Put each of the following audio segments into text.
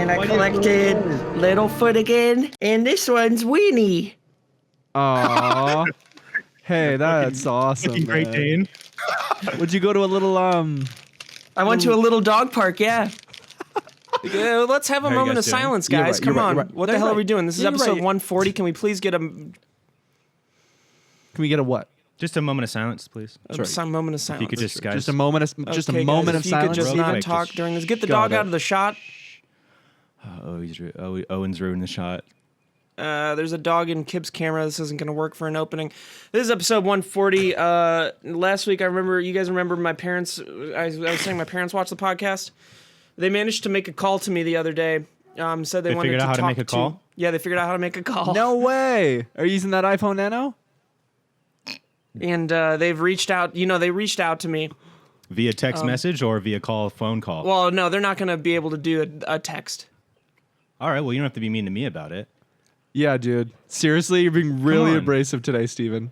And I collected Littlefoot again. And this one's Weenie. Aw. Hey, that's awesome. Fucking Great man. Dane. Would you go to a little I went to a little dog park, yeah. Yeah, let's have a How you moment guys of doing? silence, You're guys. right, Come you're right, on. you're right. What They're the hell are right. we doing? This is You're episode right. 140. Can we please get Can we get a what? Just a moment of silence, please. some moment of silence? You could just, guys. Just a moment of Okay, guys, moment of if you could silence. just Real not quick, talk just during this. Get the got dog it. out of the shot. Owen's ruined the shot. There's a dog in Kib's camera. This isn't going to work for an opening. This is episode 140. Last week, you guys remember my parents, I was saying my parents watched the podcast. They managed to make a call to me the other day. Said they wanted figured to out how to talk make a call? Yeah, they figured out how to make a call. No way. Are you using that iPhone Nano? And they've reached out, they reached out to me. Via text message or via phone call? Well, no, they're not going to be able to do a text. All right, well, you don't have to be mean to me about it. Yeah, dude. Seriously, you're being really on. abrasive today, Steven.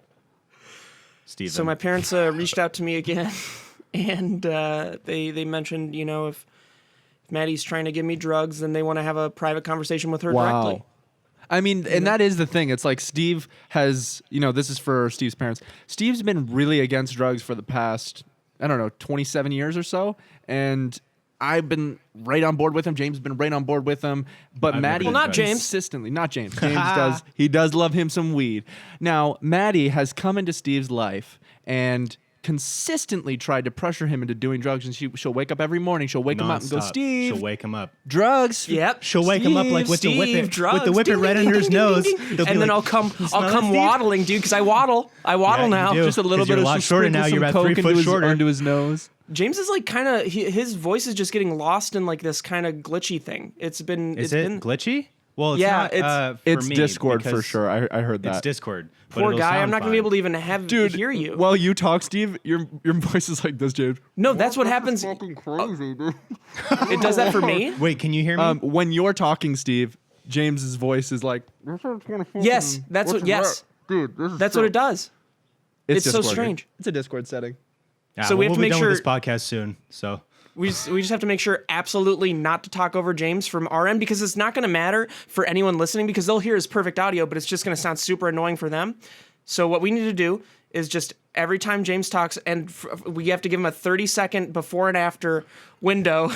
Steven. So my parents reached out to me again, and they mentioned, if Maddie's trying to give me drugs, then they want to have a private conversation with her directly. I mean, and that is the thing. It's like Steve has, this is for Steve's parents. Steve's been really against drugs for the past, 27 years or so. And I've been right on board with him. James has been right on board with him. But I've Maddie, never done not James. consistently, not James. James does love him some weed. Now, Maddie has come into Steve's life and consistently tried to pressure him into doing drugs. And she'll wake up every morning. She'll wake him up and go, Nonstop. Steve, She'll wake him up. drugs. Yep. She'll wake him up like with the Steve, whippet, drugs, with the whippet ding, right ding, under ding, his ding, nose. ding, ding. He'll be And then like, I'll "You smell that, come Steve?" waddling, dude, because I waddle. I waddle Yeah, now. you do. Just a little 'Cause bit you're of a lot shorter now. sprinkle You're some about 3 coke foot into shorter. into his nose. James is like kind of his voice is just getting lost in like this kind of glitchy thing. Is been it glitchy? Well, it's Yeah, not. it's- For It's me, Discord for because sure. I heard that. It's Discord. but poor it'll guy. I'm sound not gonna be fine. able to even have Dude, hear you. While you talk, Steve, your voice is like this, James. No, that's what happens. Fucking crazy, dude. It does that for me. Wait, can you hear me? When you're talking, Steve, James's voice is like. Yes, that's what. Yes, dude. This is that's what it does. It's so Discord. strange. It's a Discord setting. Yeah, so we have we'll to be make done sure- with this podcast soon. So We just have to make sure absolutely not to talk over James from our end, because it's not going to matter for anyone listening, because they'll hear his perfect audio, but it's just going to sound super annoying for them. So what we need to do is just every time James talks, and we have to give him a 30-second before and after window.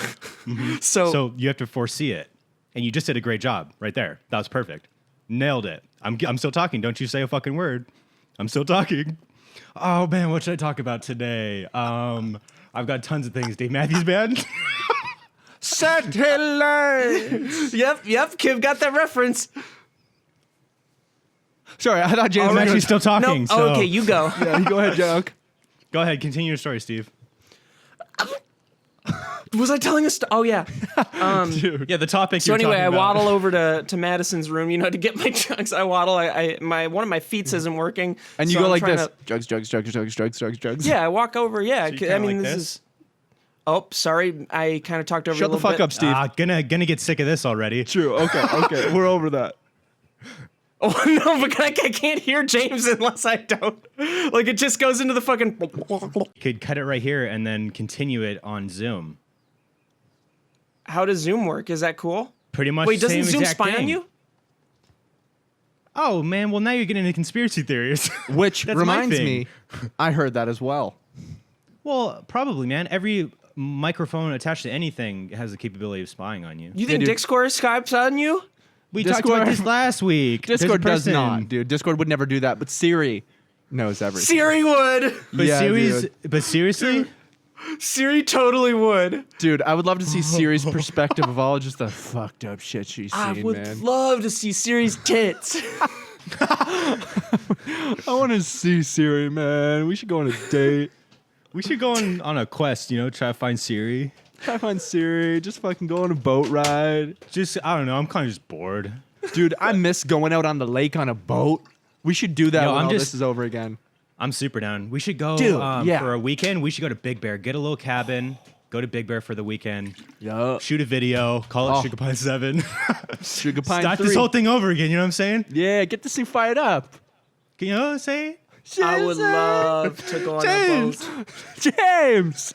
So you have to foresee it, and you just did a great job right there. That was perfect. Nailed it. I'm still talking. Don't you say a fucking word. I'm still talking. Oh man, what should I talk about today? I've got tons of things. Dave Matthews Band. Satellite. Yep, Kim got that reference. Sorry, I thought James I'm was actually still No, talking. so okay, you go. Yeah, go ahead, Junk. go ahead. Continue your story, Steve. Was I telling us? Oh yeah. Dude. Yeah, the topic. So you're anyway, talking I about. waddle over to Madison's room, to get my drugs. I waddle. One of my feet isn't working, And you so go I'm like trying this. to- Drugs. Yeah, I walk over. Yeah, So you kinda like this this? is. Oh, sorry. I kind of talked over. Shut you a the little fuck bit. up, Steve. Gonna get sick of this already. True. Okay. We're over that. Oh no, but I can't hear James unless I don't. Like it just goes into the fucking. You could cut it right here and then continue it on Zoom. How does Zoom work? Is that cool? Pretty much. Wait, the doesn't same Zoom exact spy on thing. you? Oh man, well now you're getting into conspiracy theories. Which That's my reminds thing. me, I heard that as well. Well, probably, man. Every microphone attached to anything has the capability of spying on you. You think dude. Discord Skype's on you? We talked Discord- about this last week. There's a Discord does person- not, dude. Discord would never do that, but Siri knows everything. Siri would. But, Yeah, but seriously, Siri totally would. Dude, I would love to see Siri's perspective of all just the fucked up shit she's I seen, would man. love to see Siri's tits. I want to see Siri, man. We should go on a date. we should go on a quest. Try to find Siri. Try to find Siri. Just fucking go on a boat ride. Just I don't know. I'm kind of just bored. Dude, I miss going out on the lake on a boat. We should do that Yo, when I'm all just- this is over again. I'm super down. We should go Dude, yeah. for a weekend. We should go to Big Bear, get a little cabin, go to Big Bear for the weekend, Yup. shoot a video, call it Oh. Sugar Pine 7. Sugar Pine Start 3. this whole thing over again. You know what I'm saying? Yeah, get this thing fired up. Can you know what I'm saying? I would love to go on a James. boat. James.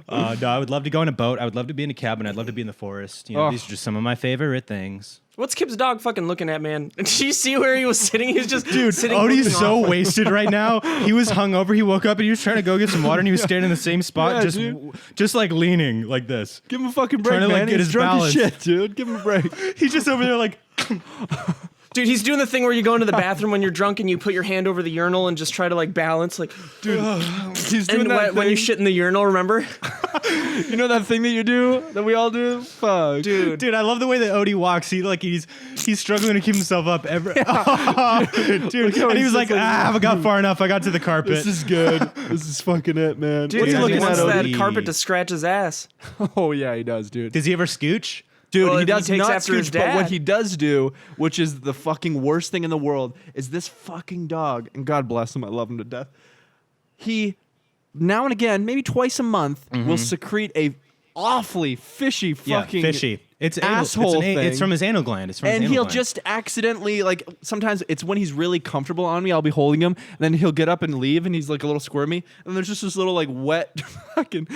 No, I would love to go on a boat. I would love to be in a cabin. I'd love to be in the forest. You know, Oh. these are just some of my favorite things. What's Kib's dog fucking looking at, man? Did you see where he was sitting? He was just Dude, sitting. Odie's looking so off. wasted right now. He was hungover. He woke up and he was trying to go get some water and he was standing in the same spot, Yeah, just like leaning like this. Give him a fucking break, Trying to, like, man. get He's his drunk balance. as shit, dude. Give him a break. He's just over there like, Dude, he's doing the thing where you go into the bathroom when you're drunk and you put your hand over the urinal and just try to like balance, like. Dude, he's doing And that when you thing. shit in the urinal, remember? You know that thing that you do, that we all do? Fuck. Dude. dude, I love the way that Odie walks. He's struggling to keep himself up. Dude, and he was like, I haven't got far enough. I got to the carpet. This is good. This is fucking it, man. Dude, What's he he looking wants at, that Odie? carpet to scratch his ass. Oh, yeah, he does, dude. Does he ever scooch? Dude, Well, he if he does takes not after his scooch, but what dad. he does do, which is the fucking worst thing in the world, is this fucking dog, and God bless him, I love him to death. He, now and again, maybe twice a month, will secrete a awfully fishy fucking fishy. It's asshole thing. It's from his anal gland. It's from his and anal he'll gland. just accidentally, like, sometimes it's when he's really comfortable on me, I'll be holding him, and then he'll get up and leave, and he's like a little squirmy, and there's just this little like wet fucking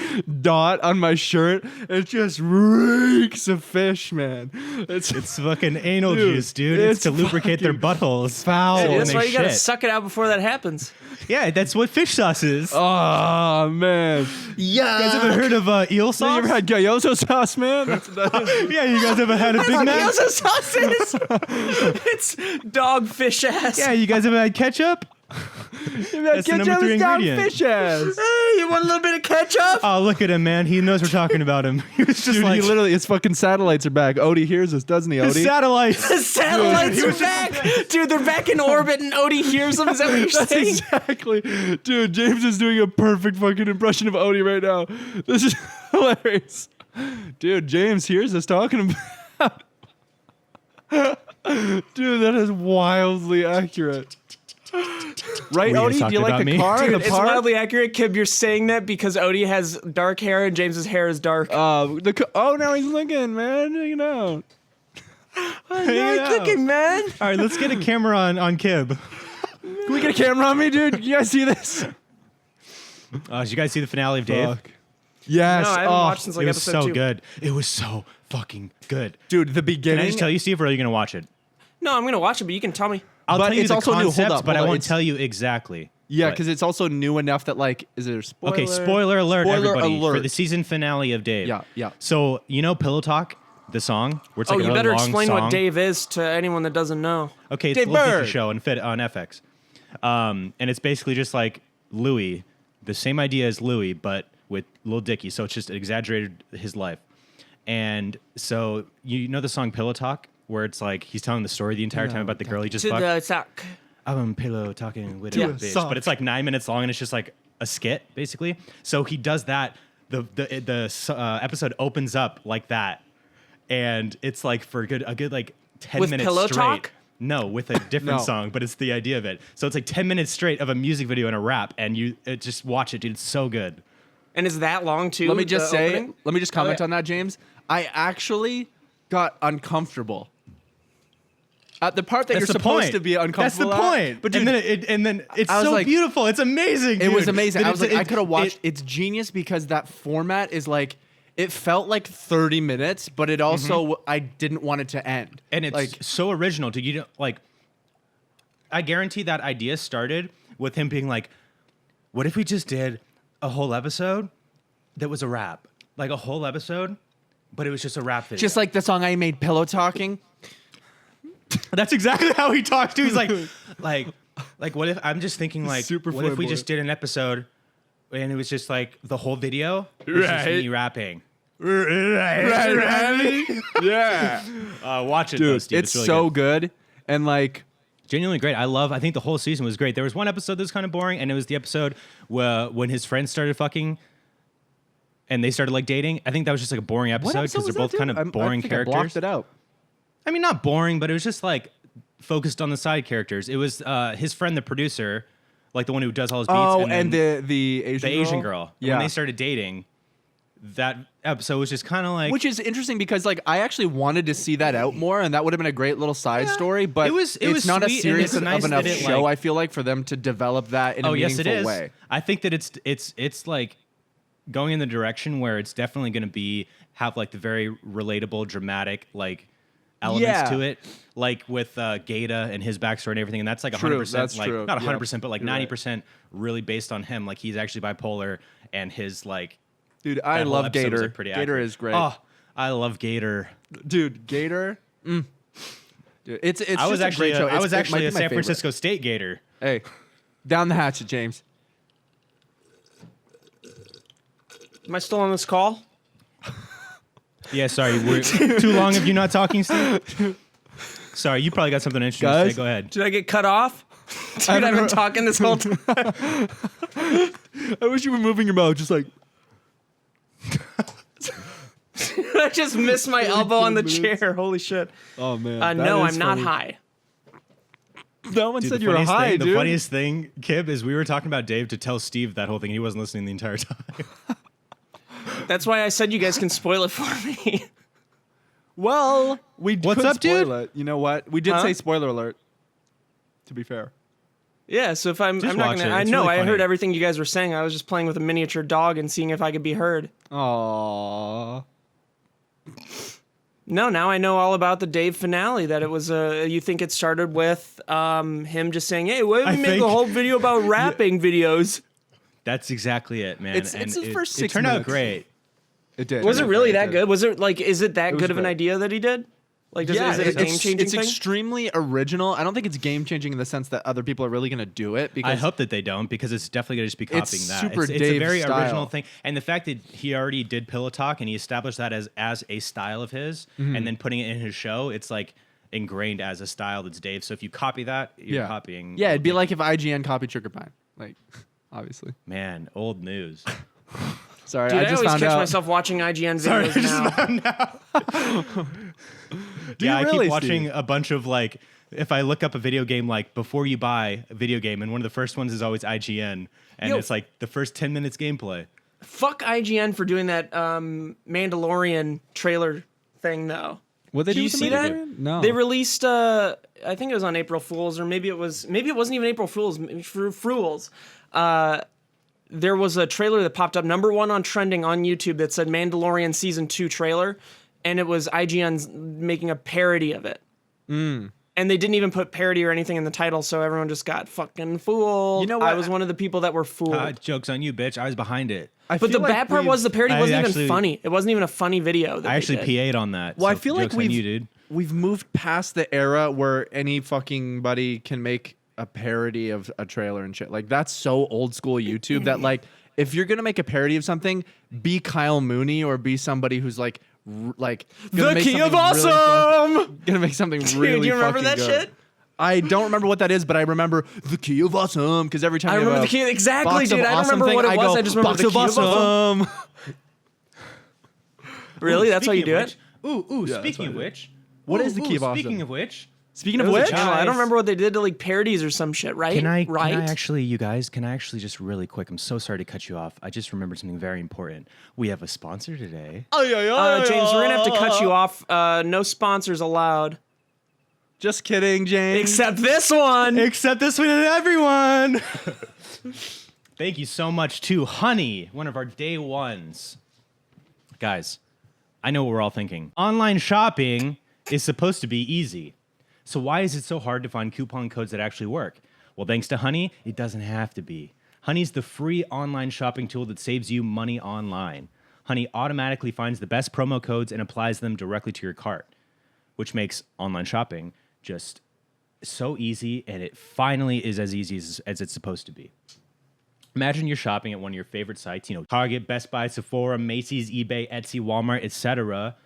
dot on my shirt, and it just reeks of fish, man. It's fucking anal Dude, juice, dude. It's to it's lubricate their buttholes. Foul. Dude, when that's they why you gotta shit. suck it out before that happens. Yeah, that's what fish sauce is. oh man. You guys ever heard of eel You sauce? ever had galloso sauce, man? That's what that is. Yeah, you guys ever had a Big Mac? Gyoza sauce is. It's dog fish ass. Yeah, you guys ever had ketchup? That's the number 3 ingredient. fish ass. Hey, you want a little bit of ketchup? Oh, look at him, man. He knows we're talking about him. He was just Dude, like, he literally, his fucking satellites are back. Odie hears us, doesn't he, the Odie? satellites. The satellites are back. Dude, they're back in orbit and Odie hears them. Is that what you're That's saying? exactly. Dude, James is doing a perfect fucking impression of Odie right now. This is hilarious. Dude, James hears us talking about. Dude, that is wildly accurate. Right, Were you guys Odie? Do talking you like about the me? car in Dude, the it's park? wildly accurate, Kib. You're saying that because Odie has dark hair and James's hair is dark. Oh, now he's looking, man. You know. You're cooking, man. All right, let's get a camera on Kib. Can we get a camera on me, dude? You guys see this? Did you guys see the finale of Dave? Fuck. Yes. No, I haven't oh, watched since like It was episode so 2. good. It was so fucking good. dude, the Can beginning. I just tell you, Steve, or are you going to watch it? No, I'm gonna watch it, but you can tell me. I'll But tell you it's the also new. Hold concept, up, but I hold up. won't It's- tell you exactly. Yeah, what. because it's also new enough that like, is there a spoiler? Okay, spoiler alert, Spoiler everybody, for alert. the season finale of Dave. Yeah, yeah. So, you know Pillow Talk, the song? Where it's Oh, like you a better long explain song? what Dave is to anyone that doesn't know. Okay, it's Dave a Little Dicky Bird. show on FX. And it's basically just like Louis, the same idea as Louis, but with Lil Dicky. So it's just exaggerated his life. And so you know the song Pillow Talk, where it's like he's telling the story the entire time about the girl he just To fucked? the sock. I'm pillow talking with Yeah. a bitch, Sock. but it's like 9 minutes long and it's just like a skit basically. So he does that. The episode opens up like that, and it's like for a good like 10 With minutes Pillow straight. Talk? No, with a different No. song, but it's the idea of it. So it's like 10 minutes straight of a music video and a rap, and you just watch it, dude. It's so good. And is that long too? Let me just the say. opening? Let me just comment Okay. on that, James. I actually got uncomfortable. At the part that That's you're the supposed point. to be That's uncomfortable. the point. But dude, and then it's I was so like- beautiful. It's amazing. it was dude. amazing. That I was it's- like, I could have watched. it- It's genius because that format is like. It felt like 30 minutes, but it also I didn't want it to end. and it's like so original. Dude, you don't like. I guarantee that idea started with him being like, "What if we just did a whole episode that was a rap, like a whole episode, but it was just a rap video." just like the song I made, Pillow Talking. That's exactly how he talks too. He's like, what if I'm just thinking like, Super what if we flamboyant. just did an episode and it was just like the whole video, was just me rapping. Yeah, Watch it, though, dude, Steve. it's really so good. good. And like, Genuinely great. I think the whole season was great. There was one episode that was kind of boring, and it was the episode when his friends started fucking and they started like dating. I think that was just like a boring episode because they're both kind of boring characters. I blocked it out. I mean, not boring, but it was just like focused on the side characters. It was his friend, the producer, like the one who does all his beats. Oh, and and then the Asian the Asian girl. Yeah. When they started dating, that episode was just kind of like. Which is interesting because like I actually wanted to see that out more, and that would have been a great little side story. But It was it's not a sweet, and serious it's nice enough that it, show. like- I feel like for them to develop that in a oh yes, meaningful it is. way. I think that it's like going in the direction where it's definitely going to have like the very relatable, dramatic like elements Yeah. to it, like with Gata and his backstory and everything. And that's like 100%, that's like true. not Yeah. 100%, but like You're right. 90% really based on him. Like he's actually bipolar, and his like. Dude, I that whole love episode was, Gator. like, pretty Gator accurate. is great. Oh, I love Gator. Dude, Gator. Dude, it's I was just a actually great show. I was It might actually be a my San favorite. Francisco State Gator. Hey, down the hatchet, James. Am I still on this call? Yeah, sorry, we're too long of you not talking, Steve. Sorry, you probably got something interesting to Guys? say. Go ahead. Did I get cut off? Dude, I've been talking this whole time. I wish you were moving your mouth, just like. I just missed my elbow on the chair. Holy shit. Oh man. No, that I'm is not funny. high. No one Dude, said the you were funniest high, thing, dude. The funniest thing, Kib, is we were talking about Dave to tell Steve that whole thing. He wasn't listening the entire time. That's why I said you guys can spoil it for me. Well, we What's could up, dude? spoil it. You know what? We did Huh? say spoiler alert. To be fair. Yeah, so if I'm Just not watch gonna it. I It's know really I heard funny. everything you guys were saying. I was just playing with a miniature dog and seeing if I could be heard. Aww. No, now I know all about the Dave finale. That it was you think it started with him just saying, "Hey, why don't I we make think- a whole video about rapping videos?" That's exactly it, man. It's And the first it 6 turned out minutes. great. It did. Was it really that did. good? Was it like, is it that was good of an great. idea that he did? Like, is it a it's, game changing it's thing? extremely original. I don't think it's game changing in the sense that other people are really going to do it. Because I hope that they don't, because it's definitely going to just be copying It's that. super it's a Dave very style. original thing. And the fact that he already did Pillow Talk and he established that as a style of his, Mm-hmm. and then putting it in his show, it's like ingrained as a style that's Dave. So if you copy that, you're yeah. copying. Yeah, it'd be like if IGN copied Sugar Pine. Like, obviously. Man, old news. Sorry, Dude, I I just always found catch out. myself watching IGN videos now. Do Yeah, you I really, keep watching Steve? a bunch of like, if I look up a video game, like before you buy a video game, and one of the first ones is always IGN, and Yo. it's like the first 10 minutes gameplay. Fuck IGN for doing that Mandalorian trailer thing, though. What they Did do you with the see that? Mandalorian? No. They released. I think it was on April Fools, or maybe it wasn't even April Fools. Fools. There was a trailer that popped up #1 on trending on YouTube that said Mandalorian Season 2 trailer, and it was IGN's making a parody of it. And they didn't even put parody or anything in the title, so everyone just got fucking fooled. You know what? I was one of the people that were fooled. Joke's on you, bitch. I was behind it. I but the feel like bad part we've- was the parody I wasn't even actually- funny. It wasn't even a funny video. That I they actually did. PA'd on that. Well, I so feel like joke's on you, we've dude. we've moved past the era where any fucking buddy can make a parody of a trailer and shit. Like that's so old school YouTube that like if you're gonna make a parody of something, be Kyle Mooney or be somebody who's like like gonna The make Key of something really Awesome. fun- gonna make something Dude, really. do you remember fucking that good. shit? I don't remember what that is, but I remember the Key of Awesome because every time I you have remember a the key exactly, box of dude. I don't awesome remember thing, what it was. go, I just remember box the of Key of Awesome. awesome. Really? That's how you do Speaking it? of which, ooh, Yeah, speaking that's of what I which. What is the Key of Awesome? Speaking of which. Speaking It of was a which, channel. I don't Guys. remember what they did to like parodies or some shit, right? Can I right? actually, you guys, can I actually just really quick? I'm so sorry to cut you off. I just remembered something very important. We have a sponsor today. James, we're gonna have to cut you off. No sponsors allowed, just kidding, James. except this one. Except this one and everyone. Thank you so much to Honey, one of our day ones. Guys, I know what we're all thinking. Online shopping is supposed to be easy. So why is it so hard to find coupon codes that actually work? Well, thanks to Honey, it doesn't have to be. Honey's the free online shopping tool that saves you money online. Honey automatically finds the best promo codes and applies them directly to your cart, which makes online shopping just so easy, and it finally is as easy as it's supposed to be. Imagine you're shopping at one of your favorite sites, Target, Best Buy, Sephora, Macy's, eBay, Etsy, Walmart, etc.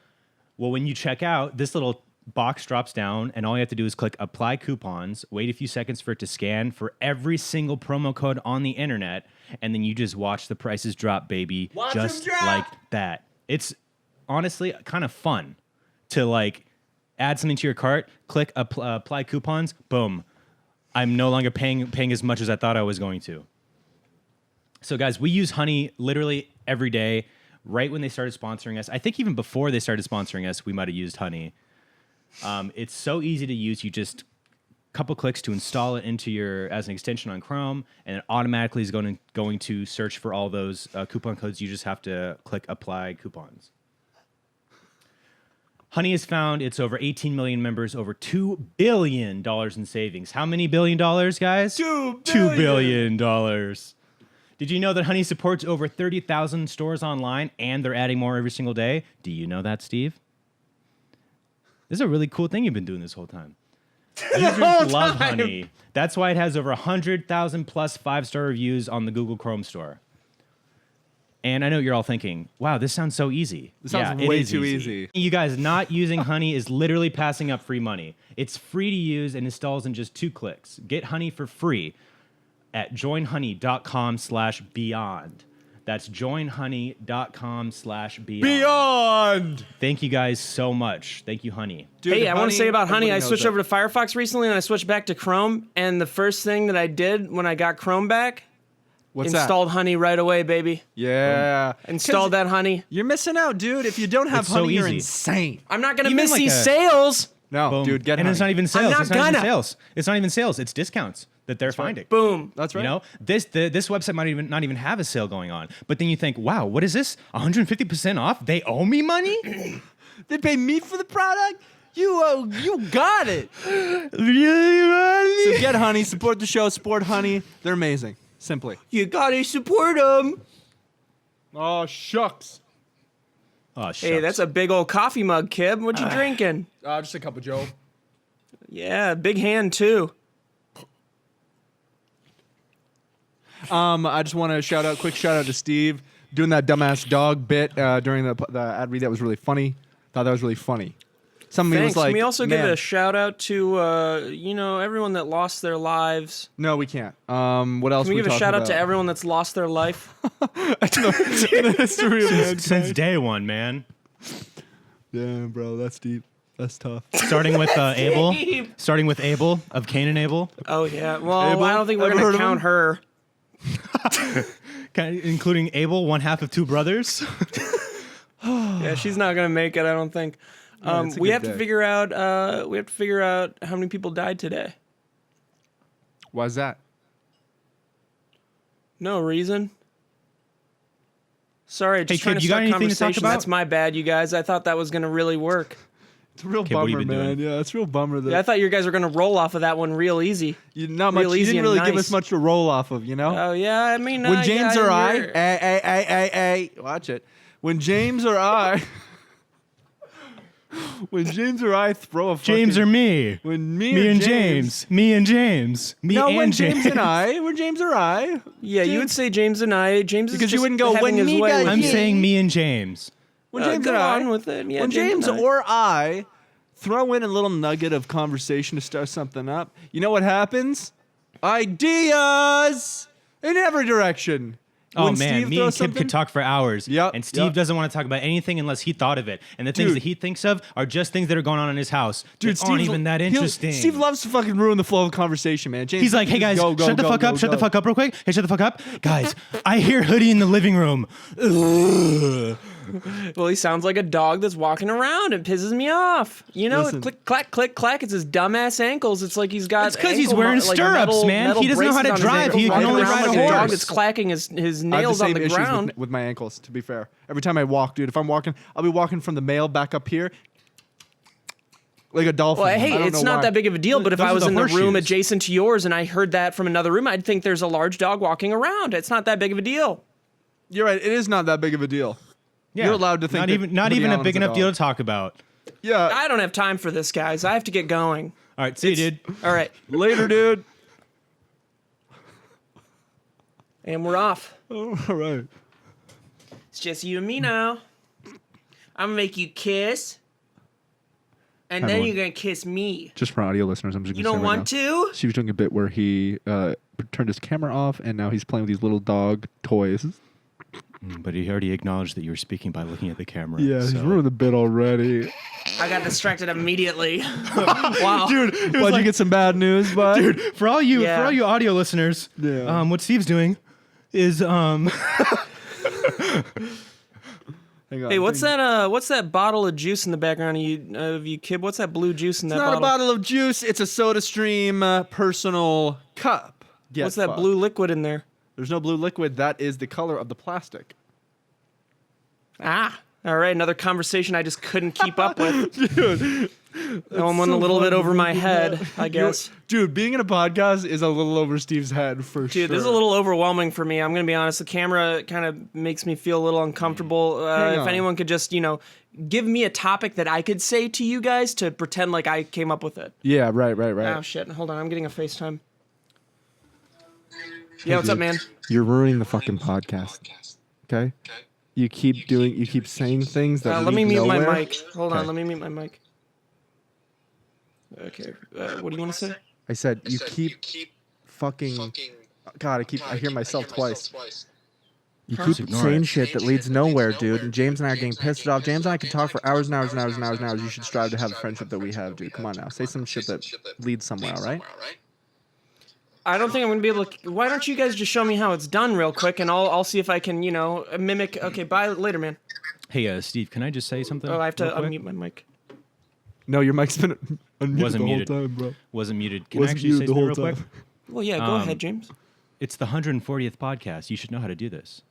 Well, when you check out, this little box drops down, and all you have to do is click Apply Coupons, wait a few seconds for it to scan for every single promo code on the internet, and then you just watch the prices drop, baby. Just like that. It's honestly kind of fun to like add something to your cart, click Apply Coupons, boom. I'm no longer paying as much as I thought I was going to. So guys, we use Honey literally every day. Right when they started sponsoring us, I think even before they started sponsoring us, we might have used Honey. It's so easy to use. You just couple clicks to install it into your as an extension on Chrome, and it automatically is going to search for all those coupon codes. You just have to click apply coupons. Honey has found its over 18 million members, over $2 billion in savings. How many $billion, guys? $2 billion. Did you know that Honey supports over 30,000 stores online, and they're adding more every single day? Do you know that, Steve? This is a really cool thing you've been doing this whole time. Users love Honey. That's why it has over 100,000 plus 5-star reviews on the Google Chrome store. And I know you're all thinking, wow, this sounds so easy. This sounds it way is too easy. You guys, not using Honey is literally passing up free money. It's free to use and installs in just 2 clicks. Get Honey for free at joinhoney.com/beyond. That's joinhoney.com/beyond. Beyond! Thank you guys so much. Thank you, Honey. Dude, Hey, I want to say about Honey, I everybody switched knows over to Firefox recently and I switched back to Chrome. And the first thing that I did when I got Chrome back, What's installed Honey right away, baby. that? Yeah. Installed that Honey. You're missing out, dude. If you don't have It's so Honey, you're easy. insane. I'm not going to Even miss like these a- sales. No, Boom. dude, get and Honey. it's not even sales. not It's not even gonna. sales. It's not even sales. It's discounts that they're finding. Boom. That's right. You know, this website might not even have a sale going on. But then you think, wow, what is this? 150% off? They owe me money? They pay me for the product? You got it. Really, So get Honey, support the show, support Honey. They're amazing. Simply. You got to support them. Oh, shucks. Oh, shucks. Hey, that's a big old coffee mug, Kib. What you drinking? Just a cup of Joe. Yeah, big hand, too. I just want to quick shout out to Steve doing that dumbass dog bit during the ad read. That was really funny. Thought that was really funny. Somebody Thanks. was like, Can we also give "Man." a shout out to, everyone that lost their lives? No, we can't. What else? Can we give a talking shout out about? to everyone that's lost their life? the history of mankind. Since day one, man. Yeah, bro, that's deep. That's tough. Starting with Abel. Deep. Starting with Abel of Cain and Abel. Oh, yeah. Well, Abel? I don't think we're Ever going heard to of count him? her. Including Abel, one half of 2 brothers. Yeah, she's not going to make it, I don't think. it's a We good have to day. figure out how many people died today. Why's that? No reason. Sorry, just Hey, trying kid, to you got start anything to talk conversation. about? That's my bad, you guys. I thought that was going to really work. It's a real Okay, what have bummer, you been man. doing? Yeah, it's a real bummer that Yeah, I thought you guys were going to roll off of that one real easy. not much. real You easy didn't and really give nice. us much to roll off of, you know. Oh, yeah, I mean... When James yeah, or I, you're- hey, watch it. When James or I, when James or I throw a fucking, James or me? when me Me or and James. Me and James. Me No, and when James. James and I, when James or I, Yeah, you would say James and I. James is Because you just wouldn't go, having "When his me way got with I'm you." saying me and James. when James go and I, on with it. Yeah, when James and I. or I throw in a little nugget of conversation to start something up, you know what happens? Ideas in every direction. Oh When man, Steve me throws and Kip something- could talk for hours. Yep, And Steve yep. doesn't want to talk about anything unless he thought of it. And the things Dude. that he thinks of are just things that are going on in his house. Dude, that aren't Steve's- even that he'll- interesting. Steve loves to fucking ruin the flow of conversation, man. James, He's like, hey guys, go, go, shut the go, fuck go, up, shut the go. fuck up real quick. Hey, shut the fuck up. Guys, I hear Hoodie in the living room. Ugh. Well, he sounds like a dog that's walking around. It pisses me off. You know, Listen. click, clack, click, clack. It's his dumbass ankles. It's like he's got. It's 'cause he's ankle wearing like stirrups, man. He doesn't know how to braces on his drive. ankles, He can walking only around ride a like dog horse. that's clacking his I have nails the on same the issues ground. with my ankles, to be fair. Every time I walk, dude, if I'm walking, I'll be walking from the mail back up here like a dolphin. Well, hey, I don't it's know not why. that big of a deal, but if Those I are was the in the room horseshoes. adjacent to yours and I heard that from another room, I'd think there's a large dog walking around. It's not that big of a deal. You're right. It is not that big of a deal. Yeah. You're allowed to think Not that even Woody a Allen's big a enough deal dog. to talk about. Yeah. I don't have time for this, guys. I have to get going. All right, see you, dude. All right, Later, dude. and we're off. All right. It's just you and me now. I'm gonna make you kiss, and then Everyone. you're gonna kiss me. Just for audio listeners, I'm just You don't want to? She was doing a bit where he turned his camera off, and now he's playing with these little dog toys. But he already acknowledged that you were speaking by looking at the camera. Yeah, he's ruined the bit already. I got distracted immediately. Wow, Dude, Why'd you get some bad news, bud? Dude, for all you Yeah. audio listeners, Yeah. what Steve's doing is Hey, Hang on. Hey, what's that? What's that bottle of juice in the background of you, Kib? What's that blue juice in that It's not bottle? a bottle of juice. It's a SodaStream personal cup. Get What's that fucked. blue liquid in there? There's no blue liquid. That is the color of the plastic. Ah, all right. Another conversation I just couldn't keep up with. Dude. That one went a little bit over my head, I guess. Dude, being in a podcast is a little over Steve's head for sure. Dude, this is a little overwhelming for me. I'm going to be honest. The camera kind of makes me feel a little uncomfortable. Hang If on. anyone could just, give me a topic that I could say to you guys to pretend like I came up with it. Yeah, right. Oh, shit. Hold on. I'm getting a FaceTime. Yeah, what's up, man? You're ruining the fucking podcast. Okay? You keep saying things that Let me lead mute my nowhere. mic. Hold on. Okay. Let me mute my mic. Okay. What do you want to say? I said you keep fucking. God, I hear myself twice. You keep Ignore saying it. shit that leads nowhere, dude. And James and I are getting pissed off. James and I can talk for hours and hours and hours and hours and hours. You should strive to have the friendship that we have, dude. Come on now, say some shit that leads somewhere, all right? I don't think I'm gonna be able to. Why don't you guys just show me how it's done real quick, and I'll see if I can, mimic. Okay, bye later, man. Hey, Steve, can I just say something? Oh, I have to real quick? unmute my mic. No, your mic's been unmuted Wasn't the muted. whole time, bro. Wasn't muted. Can Wasn't I actually say muted the something whole real time. quick? Well, yeah, go ahead, James. It's the 140th podcast. You should know how to do this.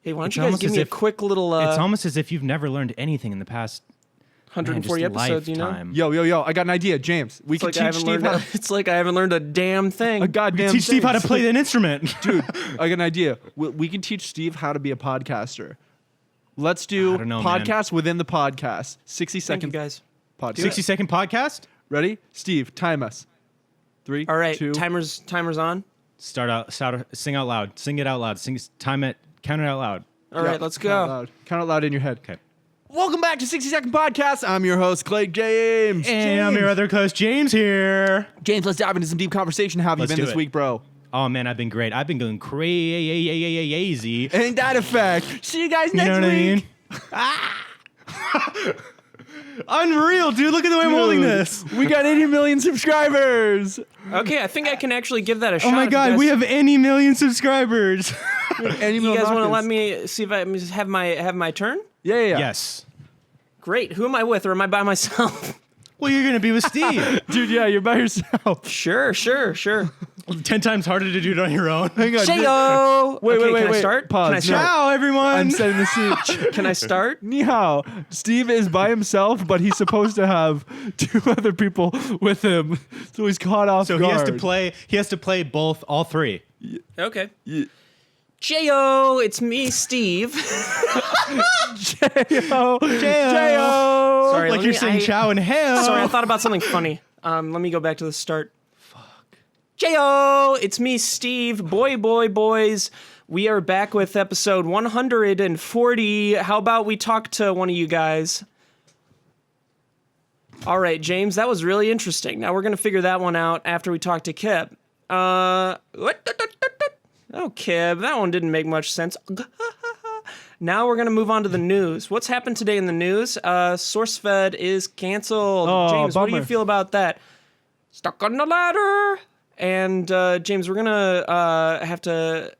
Hey, why don't It's you guys almost give as me a if- quick little It's almost as if you've never learned anything in the past 140 episodes, lifetime. Yo, I got an idea, James. We It's can like, I teach haven't Steve learned how a, it's like I haven't learned a damn thing. a goddamn Teach Steve how to thing. play an instrument. Dude, I got an idea. We can teach Steve how to be a podcaster. Let's do I don't know, man. podcast within the podcast. 60 Thank you, second guys. podcast. 60-second podcast? Ready? Steve, time us. 3, All right, 2. timer's on. Sing out loud. Sing it out loud. Time it. Count it out loud. All right, let's go. Count it loud in your head. Okay. Welcome back to 60 Second Podcast. I'm your host, Clay James. And I'm your other host, James here. James, let's dive into some deep conversation. How have Let's you do been this it. week, bro? Oh man, I've been great. I've been going crazy. Ain't that a fact? See you guys You next know what week. I mean? Unreal, dude. Look at the way I'm holding Dude, this. We got 80 million subscribers. Okay, I think I can actually give that a Oh shot. my if god, you we guys, have any million subscribers. You guys want to let me see if I have my turn? Yeah. Yes. Great. Who am I with, or am I by myself? Well, you're gonna be with Steve. Dude, yeah, you're by yourself. Sure. 10 times harder to do it on your own. Hang on. Shayo. Wait, okay, wait, can I wait. start? Pause. Can I No. start? Ciao, everyone. I'm setting the scene. Can I start? Ni hao. Steve is by himself, but he's supposed to have 2 other people with him, so he's caught off So guard. he has to play all three. Okay. Yeah. Jayo, it's me, Steve. J-O. Sorry, Like let you're me- saying ciao and hell. Sorry, I thought about something funny. Let me go back to the start. Fuck. Jayo, it's me, Steve. Boys. We are back with episode 140. How about we talk to one of you guys? All right, James, that was really interesting. Now we're going to figure that one out after we talk to Kib. Oh, Kib, that one didn't make much sense. Now we're going to move on to the news. What's happened today in the news? SourceFed is canceled. Oh, James, what do you bummer. feel about that? Stuck on the ladder. And James, we're going to have to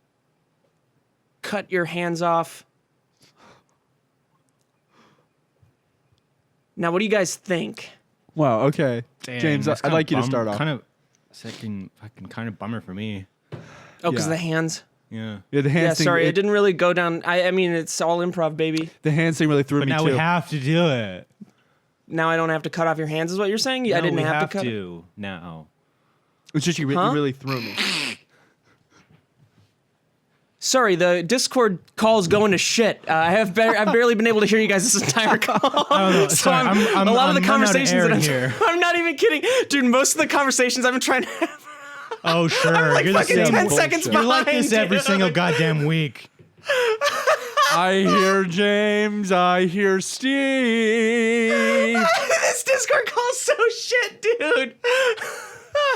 cut your hands off. Now, what do you guys think? Wow. Okay. Damn, James, that's I'd kinda like you to start off. Kind of fucking kind of bummer for me. Oh, because Yeah. the hands. Yeah. Yeah, the hands Yeah, thing. sorry, it didn't really go down. I mean, it's all improv, baby. The hands thing really threw But me now too. we have to do it. Now I don't have to cut off your hands, is what you're saying? I No, didn't we have to cut. to now. It's just you Huh? really threw me. Sorry, the Discord call's going to shit. I've barely been able to hear you guys this entire call. don't know. So Sorry, I'm a lot of the running out of conversations air that here. I'm not even kidding, dude. Most of the conversations I've been trying to have, Oh sure, like you're the fucking same. 10 bullshit. seconds You're like behind. this every dude. single goddamn week. I hear James. I hear Steve. This Discord call's so shit, dude.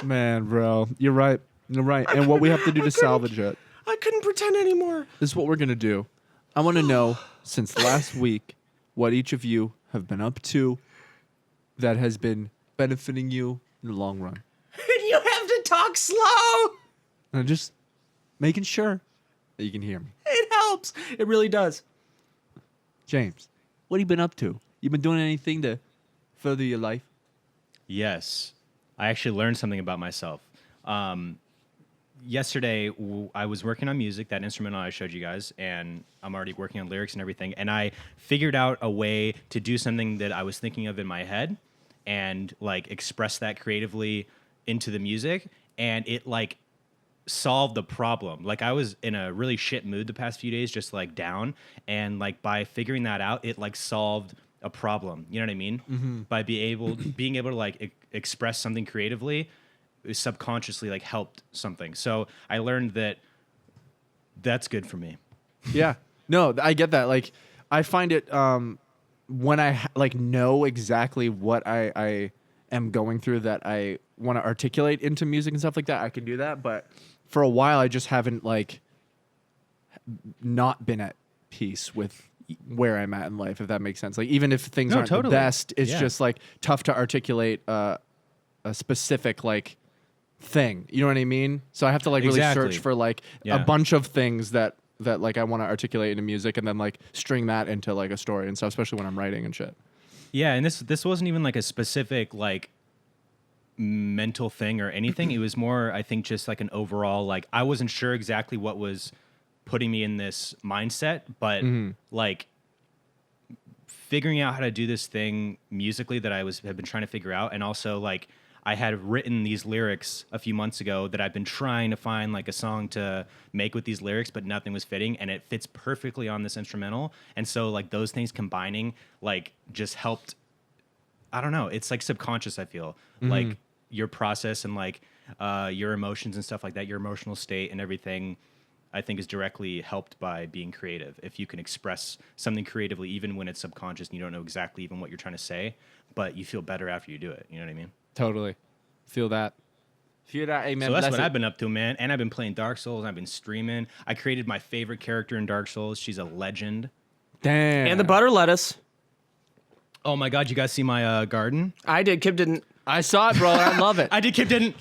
Man, bro, you're right. You're right. And what we have to do to salvage it. I couldn't pretend anymore. This is what we're gonna do. I want to know since last week what each of you have been up to that has been benefiting you in the long run. You have to talk slow. And I'm just making sure. that you can hear me. It helps. It really does. James, what have you been up to? You been doing anything to further your life? Yes, I actually learned something about myself. Yesterday, I was working on music, that instrumental I showed you guys, and I'm already working on lyrics and everything. And I figured out a way to do something that I was thinking of in my head and like express that creatively into the music. And it like solved the problem. Like I was in a really shit mood the past few days, just like down. And like by figuring that out, it like solved a problem. You know what I mean? Mm-hmm. By being able to like express something creatively, subconsciously like helped something. So I learned that that's good for me. Yeah. No, I get that. Like, I find it when I like know exactly what I am going through that I want to articulate into music and stuff like that, I can do that. But for a while, I just haven't like not been at peace with where I'm at in life, if that makes sense. Like, even if things aren't the best, it's just like tough to articulate a specific like thing. You know what I mean? So I have to like really search for like a bunch of things that like I want to articulate into music and then like string that into like a story and stuff, especially when I'm writing and shit. Yeah, and this wasn't even like a specific like mental thing or anything. It was more, I think, just like an overall like I wasn't sure exactly what was putting me in this mindset, but like figuring out how to do this thing musically that have been trying to figure out, and also like I had written these lyrics a few months ago that I've been trying to find like a song to make with these lyrics, but nothing was fitting, and it fits perfectly on this instrumental. And so like those things combining like just helped. I don't know. It's like subconscious, I feel like your process and like your emotions and stuff like that, your emotional state and everything, I think is directly helped by being creative. If you can express something creatively, even when it's subconscious and you don't know exactly even what you're trying to say, but you feel better after you do it. You know what I mean? Totally. Feel that. Feel that, amen. So that's what I've been up to, man. And I've been playing Dark Souls. I've been streaming. I created my favorite character in Dark Souls. She's a legend. Damn. And the butter lettuce. Oh my God, you guys see my garden? I did. Kip didn't. I saw it, bro. And I love it. I did. Kip didn't.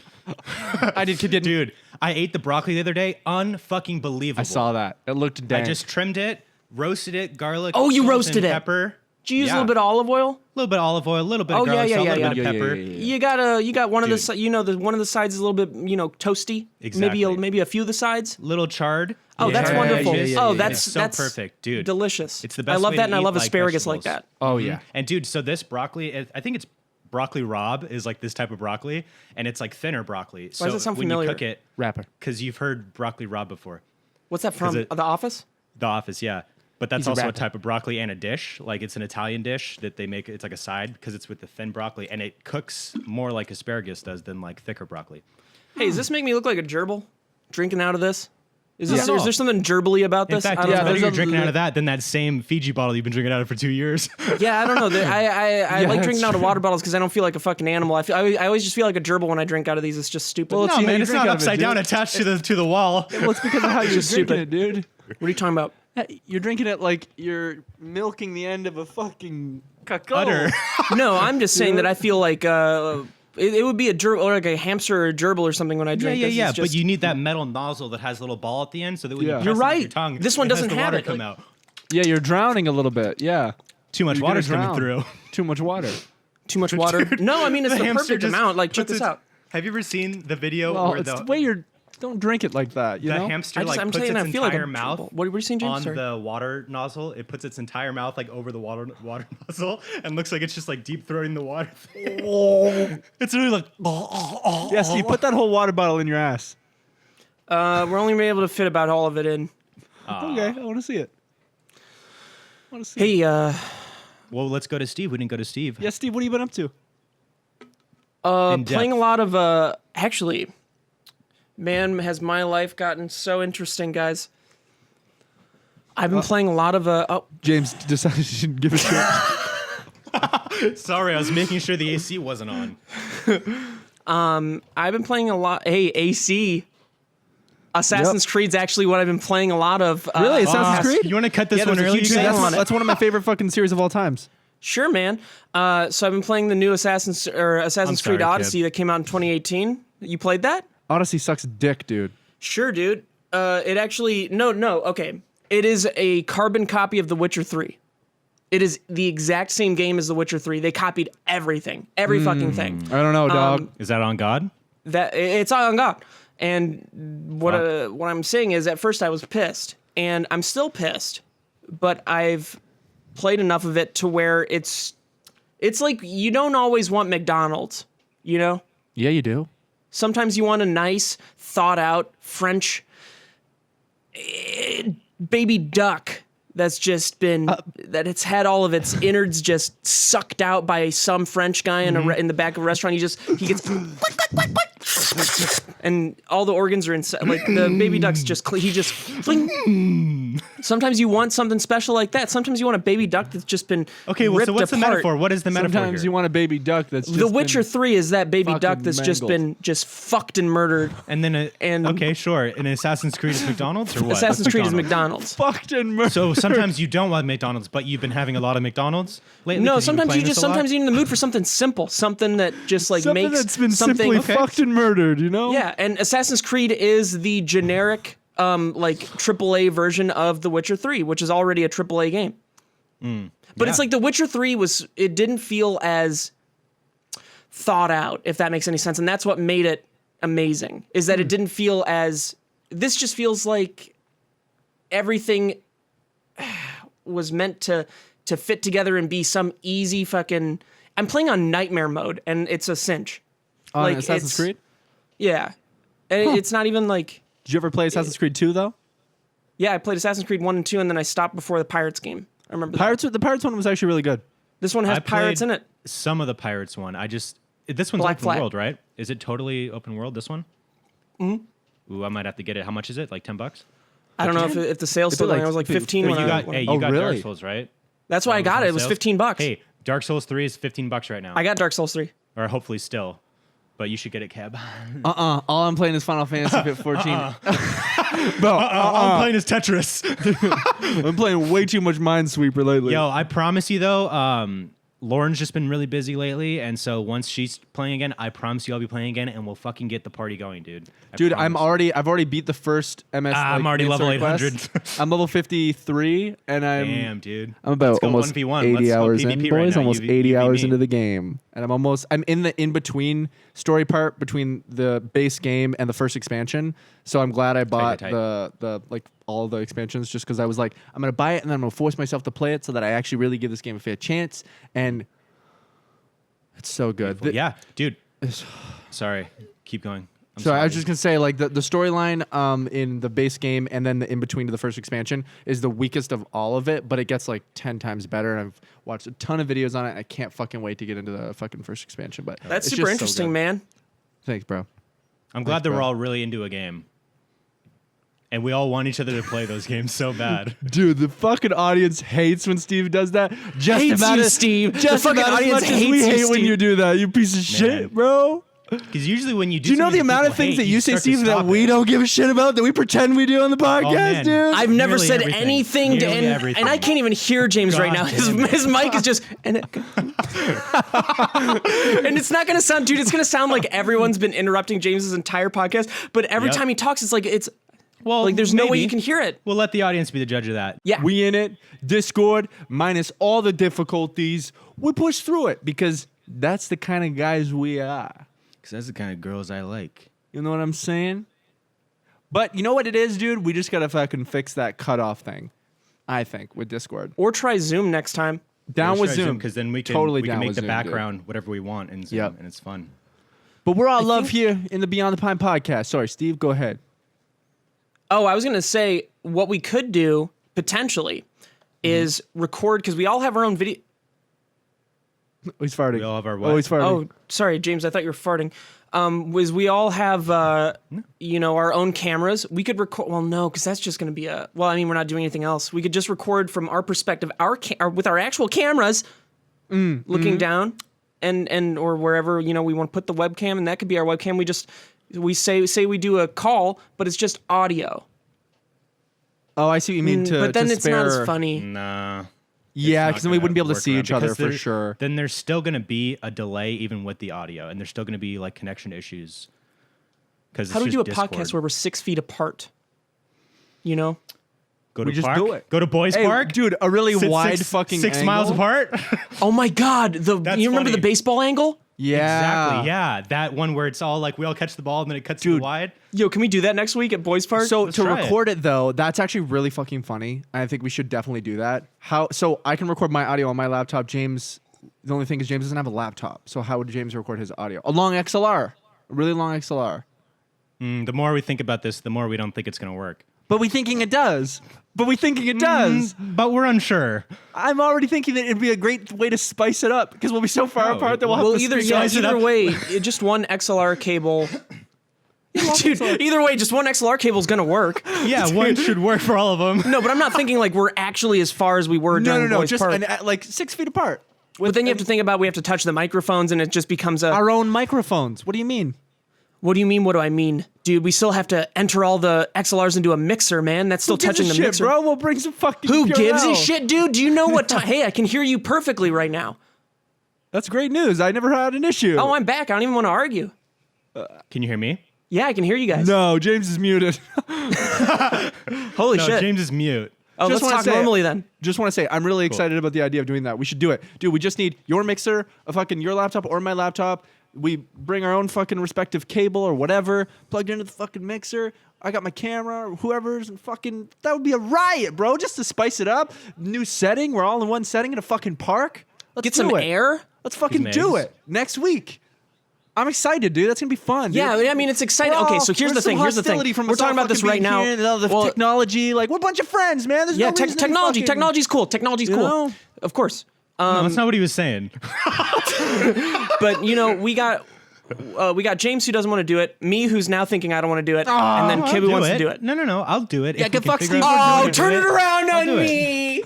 I did. Kid didn't. Dude, I ate the broccoli the other day. Unfucking believable. I saw that. It looked dank. I just trimmed it, roasted it, garlic. Oh, you salt, roasted and it. pepper. Did you use a little bit of olive oil? A little bit of olive oil, a little bit Oh, of garlic yeah, salt, yeah, a little yeah. bit of pepper. You got one of Dude. the one of the sides is a little bit toasty. Exactly. Maybe a few of the sides. Little charred. Oh, that's Yeah, wonderful. yeah, yeah, oh, yeah, that's It's so perfect, dude. Delicious. It's the best I love way that, to and I eat, love like, asparagus like vegetables. that. Oh, yeah. And dude, so this broccoli, I think it's broccoli Rob is like this type of broccoli, and it's like thinner broccoli. Why does it sound when familiar? you cook it, Rapper. because you've heard broccoli Rob before. What's that from? it- The Office? The Office, yeah. But that's He's a also a rapper. type of broccoli and a dish. Like it's an Italian dish that they make. It's like a side because it's with the thin broccoli, and it cooks more like asparagus does than like thicker broccoli. Hey, does this make me look like a gerbil? Drinking out of this? Is Yeah. there something gerbily about In this? fact, I don't it's know. better you're a drinking out li- of that than that same Fiji bottle you've been drinking out of for 2 years. Yeah, I don't know. I like that's drinking out of water bottles because I don't feel like a fucking animal. I always just feel like a gerbil when I drink out of these. It's just stupid. Well, No, See how man, you it's drink not out of it, upside down dude. attached to the wall. Well, it's because of how you're just drinking stupid. it, dude. What are you talking about? You're drinking it like you're milking the end of a fucking cacao. Udder. No, I'm just saying that I feel like it would be a gerbil or like a hamster or a gerbil or something when I Yeah, drink. yeah, this. yeah. It's But just- you need that metal nozzle that has a little ball at the end, so that when Yeah. you You're press it with right. your tongue, This one it has doesn't the have water it, come like- out. Yeah, you're drowning a little bit. Yeah. Too much You're gonna water's coming drown. through. Too much water. too much water. No, I mean it's the hamster perfect just amount. Like check puts this its- out. Have you ever seen the video Well, where it's the the way you're. Don't drink it like that. You the know. hamster I'm puts saying its I feel like a entire mouth gerbil. What were you saying, James? on Sorry. the water nozzle? It puts its entire mouth like over the water nozzle and looks like it's just like deep throating the water. It's really like Yeah, Steve, put that whole water bottle in your ass. We're only able to fit about all of it in. Okay, I want to see it. I want to see. It. Hey, Well, let's go to Steve. We didn't go to Steve. Yeah, Steve, what have you been up to? In playing a depth. lot of actually, man, has my life gotten so interesting, guys. I've been playing a lot of James decided he shouldn't give a shit. Sorry, I was making sure the AC wasn't on. I've been playing a lot. Hey, AC. Assassin's Creed's actually what I've been playing a lot of. Really? Assassin's Creed? You want to cut this Yeah, one there's a early? huge James? sale on it. That's one of my favorite fucking series of all times. Sure, man. So I've been playing the new Assassin's sorry, Creed Odyssey kid. that came out in 2018. You played that? Odyssey sucks dick, dude. Sure, dude. It actually no. Okay, it is a carbon copy of The Witcher 3. It is the exact same game as The Witcher 3. They copied everything, every fucking thing. I don't know, dog. Is that on God? That it's on God. And what I'm saying is, at first I was pissed, and I'm still pissed, but I've played enough of it to where it's like you don't always want McDonald's, you know? Yeah, you do. Sometimes you want a nice, thought out French baby duck that's just been that it's had all of its innards just sucked out by some French guy in the back of a restaurant. He gets and all the organs are inside. Like the baby duck's just he just. Sometimes you want something special like that. Sometimes you want a baby duck that's just been Okay, well, ripped so what's the apart. metaphor? What is the metaphor Sometimes here? you want a baby duck that's just The Witcher 3 is that baby fucking duck that's just mangled. been just fucked and murdered. And then, And- okay, sure. And Assassin's Creed is McDonald's or what? Assassin's Creed is McDonald's. fucked and murdered. So sometimes you don't want McDonald's, but you've been having a lot of McDonald's lately. No, 'cause you've been sometimes playing you this just a lot? sometimes you're in the mood for something simple, something that just like Something makes that's been something. simply fucked and murdered, you know? Yeah, and Assassin's Creed is the generic like AAA version of The Witcher 3, which is already a AAA game. But it's yeah. like The Witcher 3 it didn't feel as thought out, if that makes any sense, and that's what made it amazing. Is that it didn't feel as this just feels like everything was meant to fit together and be some easy fucking. I'm playing on nightmare mode, and it's a cinch. On Like, Assassin's it's- Creed? Yeah, and it's not even like. Did you ever play Assassin's Creed 2 though? Yeah, I played Assassin's Creed 1 and 2, and then I stopped before the Pirates game. I remember that. The Pirates one was actually really good. This one has I pirates played in it. Some of the Pirates one. This one's Black open Flag. world, right? Is it totally open world? This one? Mm-hmm. Ooh, I might have to get it. How much is it? Like $10? I don't know if the sale's Is it still going. like I was like 15? 15 But when you I got, when- hey, you Oh, got Dark really? Souls, right? That's why I got it. It was Sales? 15 bucks. Hey, Dark Souls 3 is 15 bucks right now. I got Dark Souls 3. Or hopefully still. But you should get it, Cab. All I'm playing is Final Fantasy 14. Bro, All I'm playing is Tetris. I'm playing way too much Minesweeper lately. Yo, I promise you though, Lauren's just been really busy lately, and so once she's playing again, I promise you I'll be playing again, and we'll fucking get the party going, dude. Dude, promise. I've already beat the first MS. I'm already main level story 800. quest. I'm level 53, and Damn, dude. I'm about Let's go almost 1v1. 80 Let's go hours in, PvP boys. right now. Almost You 80 beat hours me. into the game, and I'm in the in between story part between the base game and the first expansion. So I'm glad I bought tight. the like all the expansions just because I was like, I'm gonna buy it and then I'm gonna force myself to play it so that I actually really give this game a fair chance. And it's so good. Yeah, dude. Sorry. Keep going. I'm So I was just gonna say, like the storyline in the base game and then the in between to the first expansion is the weakest of all of it, but it gets like 10 times better. And I've watched a ton of videos on it. I can't fucking wait to get into the fucking first expansion. But That's it's super just so interesting, good. man. Thanks, bro. I'm glad that bro. we're all really into a game. And we all want each other to play those games so bad. Dude, the fucking audience hates when Steve does that. Just Hates about you, as, Steve. The Just fucking about as audience much as we hates you, hate when Steve. you do that. You piece of shit, bro. Because usually when you do Do you know the something amount of people things hate, that you say, start to Steve, that stop we it. don't give a shit about that we pretend we do on the podcast, man. dude? I've never Nearly said everything. anything to Nearly and everything. I can't even hear James right God now. His, damn it. his mic is just and it's not gonna sound, dude. It's gonna sound like everyone's been interrupting James's entire podcast. But every Yep. time he talks, it's like Well, like there's no way maybe. you can hear it. We'll let the audience be the judge of that. Yeah, We in it, Discord, minus all the difficulties. We push through it because that's the kind of guys we are. Because that's the kind of girls I like. You know what I'm saying? But you know what it is, dude? We just gotta fucking fix that cutoff thing. I think with Discord. or try Zoom next time. Down with Zoom Because then we can, totally we down can make with the Zoom, dude. background whatever we want in Zoom, Yep. and it's fun. But we're all love here in the Beyond the Pine podcast. Sorry, Steve, go ahead. Oh, I was gonna say what we could do potentially is record because we all have our own video. Oh, he's farting. We all have our what? Oh, he's farting. Oh, sorry, James. I thought you were farting. Was we all have, our own cameras? We could record. Well, no, because that's just going to be a. Well, I mean, we're not doing anything else. We could just record from our perspective, with our actual cameras, looking down, and or wherever we want to put the webcam, and that could be our webcam. We say we do a call, but it's just audio. Oh, I see what you mean. But then to it's not spare- as funny. Nah. Yeah, It's because not then we gonna wouldn't be able to work see around each other because for there- sure. Then there's still going to be a delay even with the audio, and there's still going to be like connection issues. Because How do we do a podcast where we're 6 feet apart? You know, Go to We just park. do it. Go to Boys Hey, Park, dude, a really Sit wide six, fucking 6 angle. miles apart. oh my God, That's you remember funny. the baseball angle? Yeah, Exactly. Yeah, that one where it's all like we all catch the ball and then it cuts to the wide. Yo, can we do that next week at Boys Park? So Let's to try it. record it though, that's actually really fucking funny. I think we should definitely do that. How? So I can record my audio on my laptop. James, the only thing is James doesn't have a laptop. So how would James record his audio? A long XLR, a really long XLR. The more we think about this, the more we don't think it's going to work. But we thinking it does. But we thinking it does. But we're unsure. I'm already thinking that it'd be a great way to spice it up because we'll be so far No, apart that we'll have well, to either spice it either up. way, just one XLR cable. Dude, either way, just one XLR cable is gonna work. Yeah, one should work for all of them. No, but I'm not thinking like we're actually as far as we were during No, Boys just Park. like 6 feet apart. But then you have to think about we have to touch the microphones, and it just becomes a. Our own microphones. What do you mean? What do you mean? What do I mean, dude? We still have to enter all the XLRs into a mixer, man. That's still Who gives touching a the shit, mixer. bro? We'll bring some fucking. Who gives a Purell. shit, dude? Do you know what time? Hey, I can hear you perfectly right now. That's great news. I never had an issue. Oh, I'm back. I don't even want to argue. Can you hear me? Yeah, I can hear you guys. No, James is muted. Holy No, shit. James is mute. Oh, Just let's wanna talk say- normally then. Just want to say, I'm really excited about the idea of doing that. We should do it. Dude, we just need your mixer, a fucking your laptop or my laptop. We bring our own fucking respective cable or whatever, plugged into the fucking mixer. I got my camera, or whoever's fucking, that would be a riot, bro. Just to spice it up. New setting. We're all in one setting in a fucking park. Let's Get do some it. air. Let's fucking Get do some eggs. it next week. I'm excited, dude. That's gonna be fun. Dude. Yeah, I mean it's exciting. We're Okay, all- so here's the some thing. Here's the thing. hostility from We're us all talking about this fucking right being now. here and all the Well, technology, like we're a bunch of friends, man. There's yeah, no reason to technology. fucking- Technology's cool. Technology's You cool. know? Of course. No, that's not what he was saying. But you know, we got James who doesn't want to do it, me who's now thinking I don't want to do it, and then Kib who wants to do it. No, I'll do it. Yeah, if we get can fucked, figure Steve. out Oh, how to turn do it around I'll on do it. me.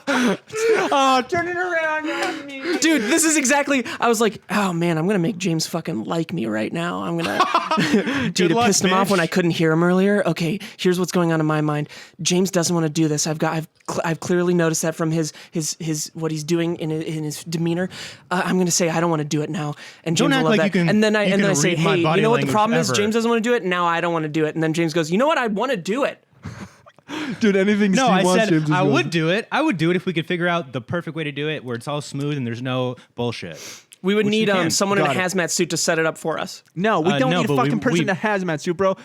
Turn it around on me. Dude, this is exactly, I was like, oh man, I'm going to make James fucking like me right now. I'm going to, dude, it luck, pissed him off when bitch. I couldn't hear him earlier. Okay, here's what's going on in my mind. James doesn't want to do this. I've clearly noticed that from his what he's doing in his demeanor. I'm going to say, I don't want to do it now. And James Don't will act love like that. you can- And then you I can say, read my hey, body you know what the language problem is? ever. James doesn't want to do it. Now I don't want to do it. And then James goes, you know what? I want to do it. Dude, anything No, Steve I wants, said James is I doing. would do it. I would do it if we could figure out the perfect way to do it where it's all smooth and there's no bullshit. We would Which need you can. someone in a Got it. hazmat suit to set it up for us. No, we don't no, need a but fucking person we- in a hazmat suit, bro.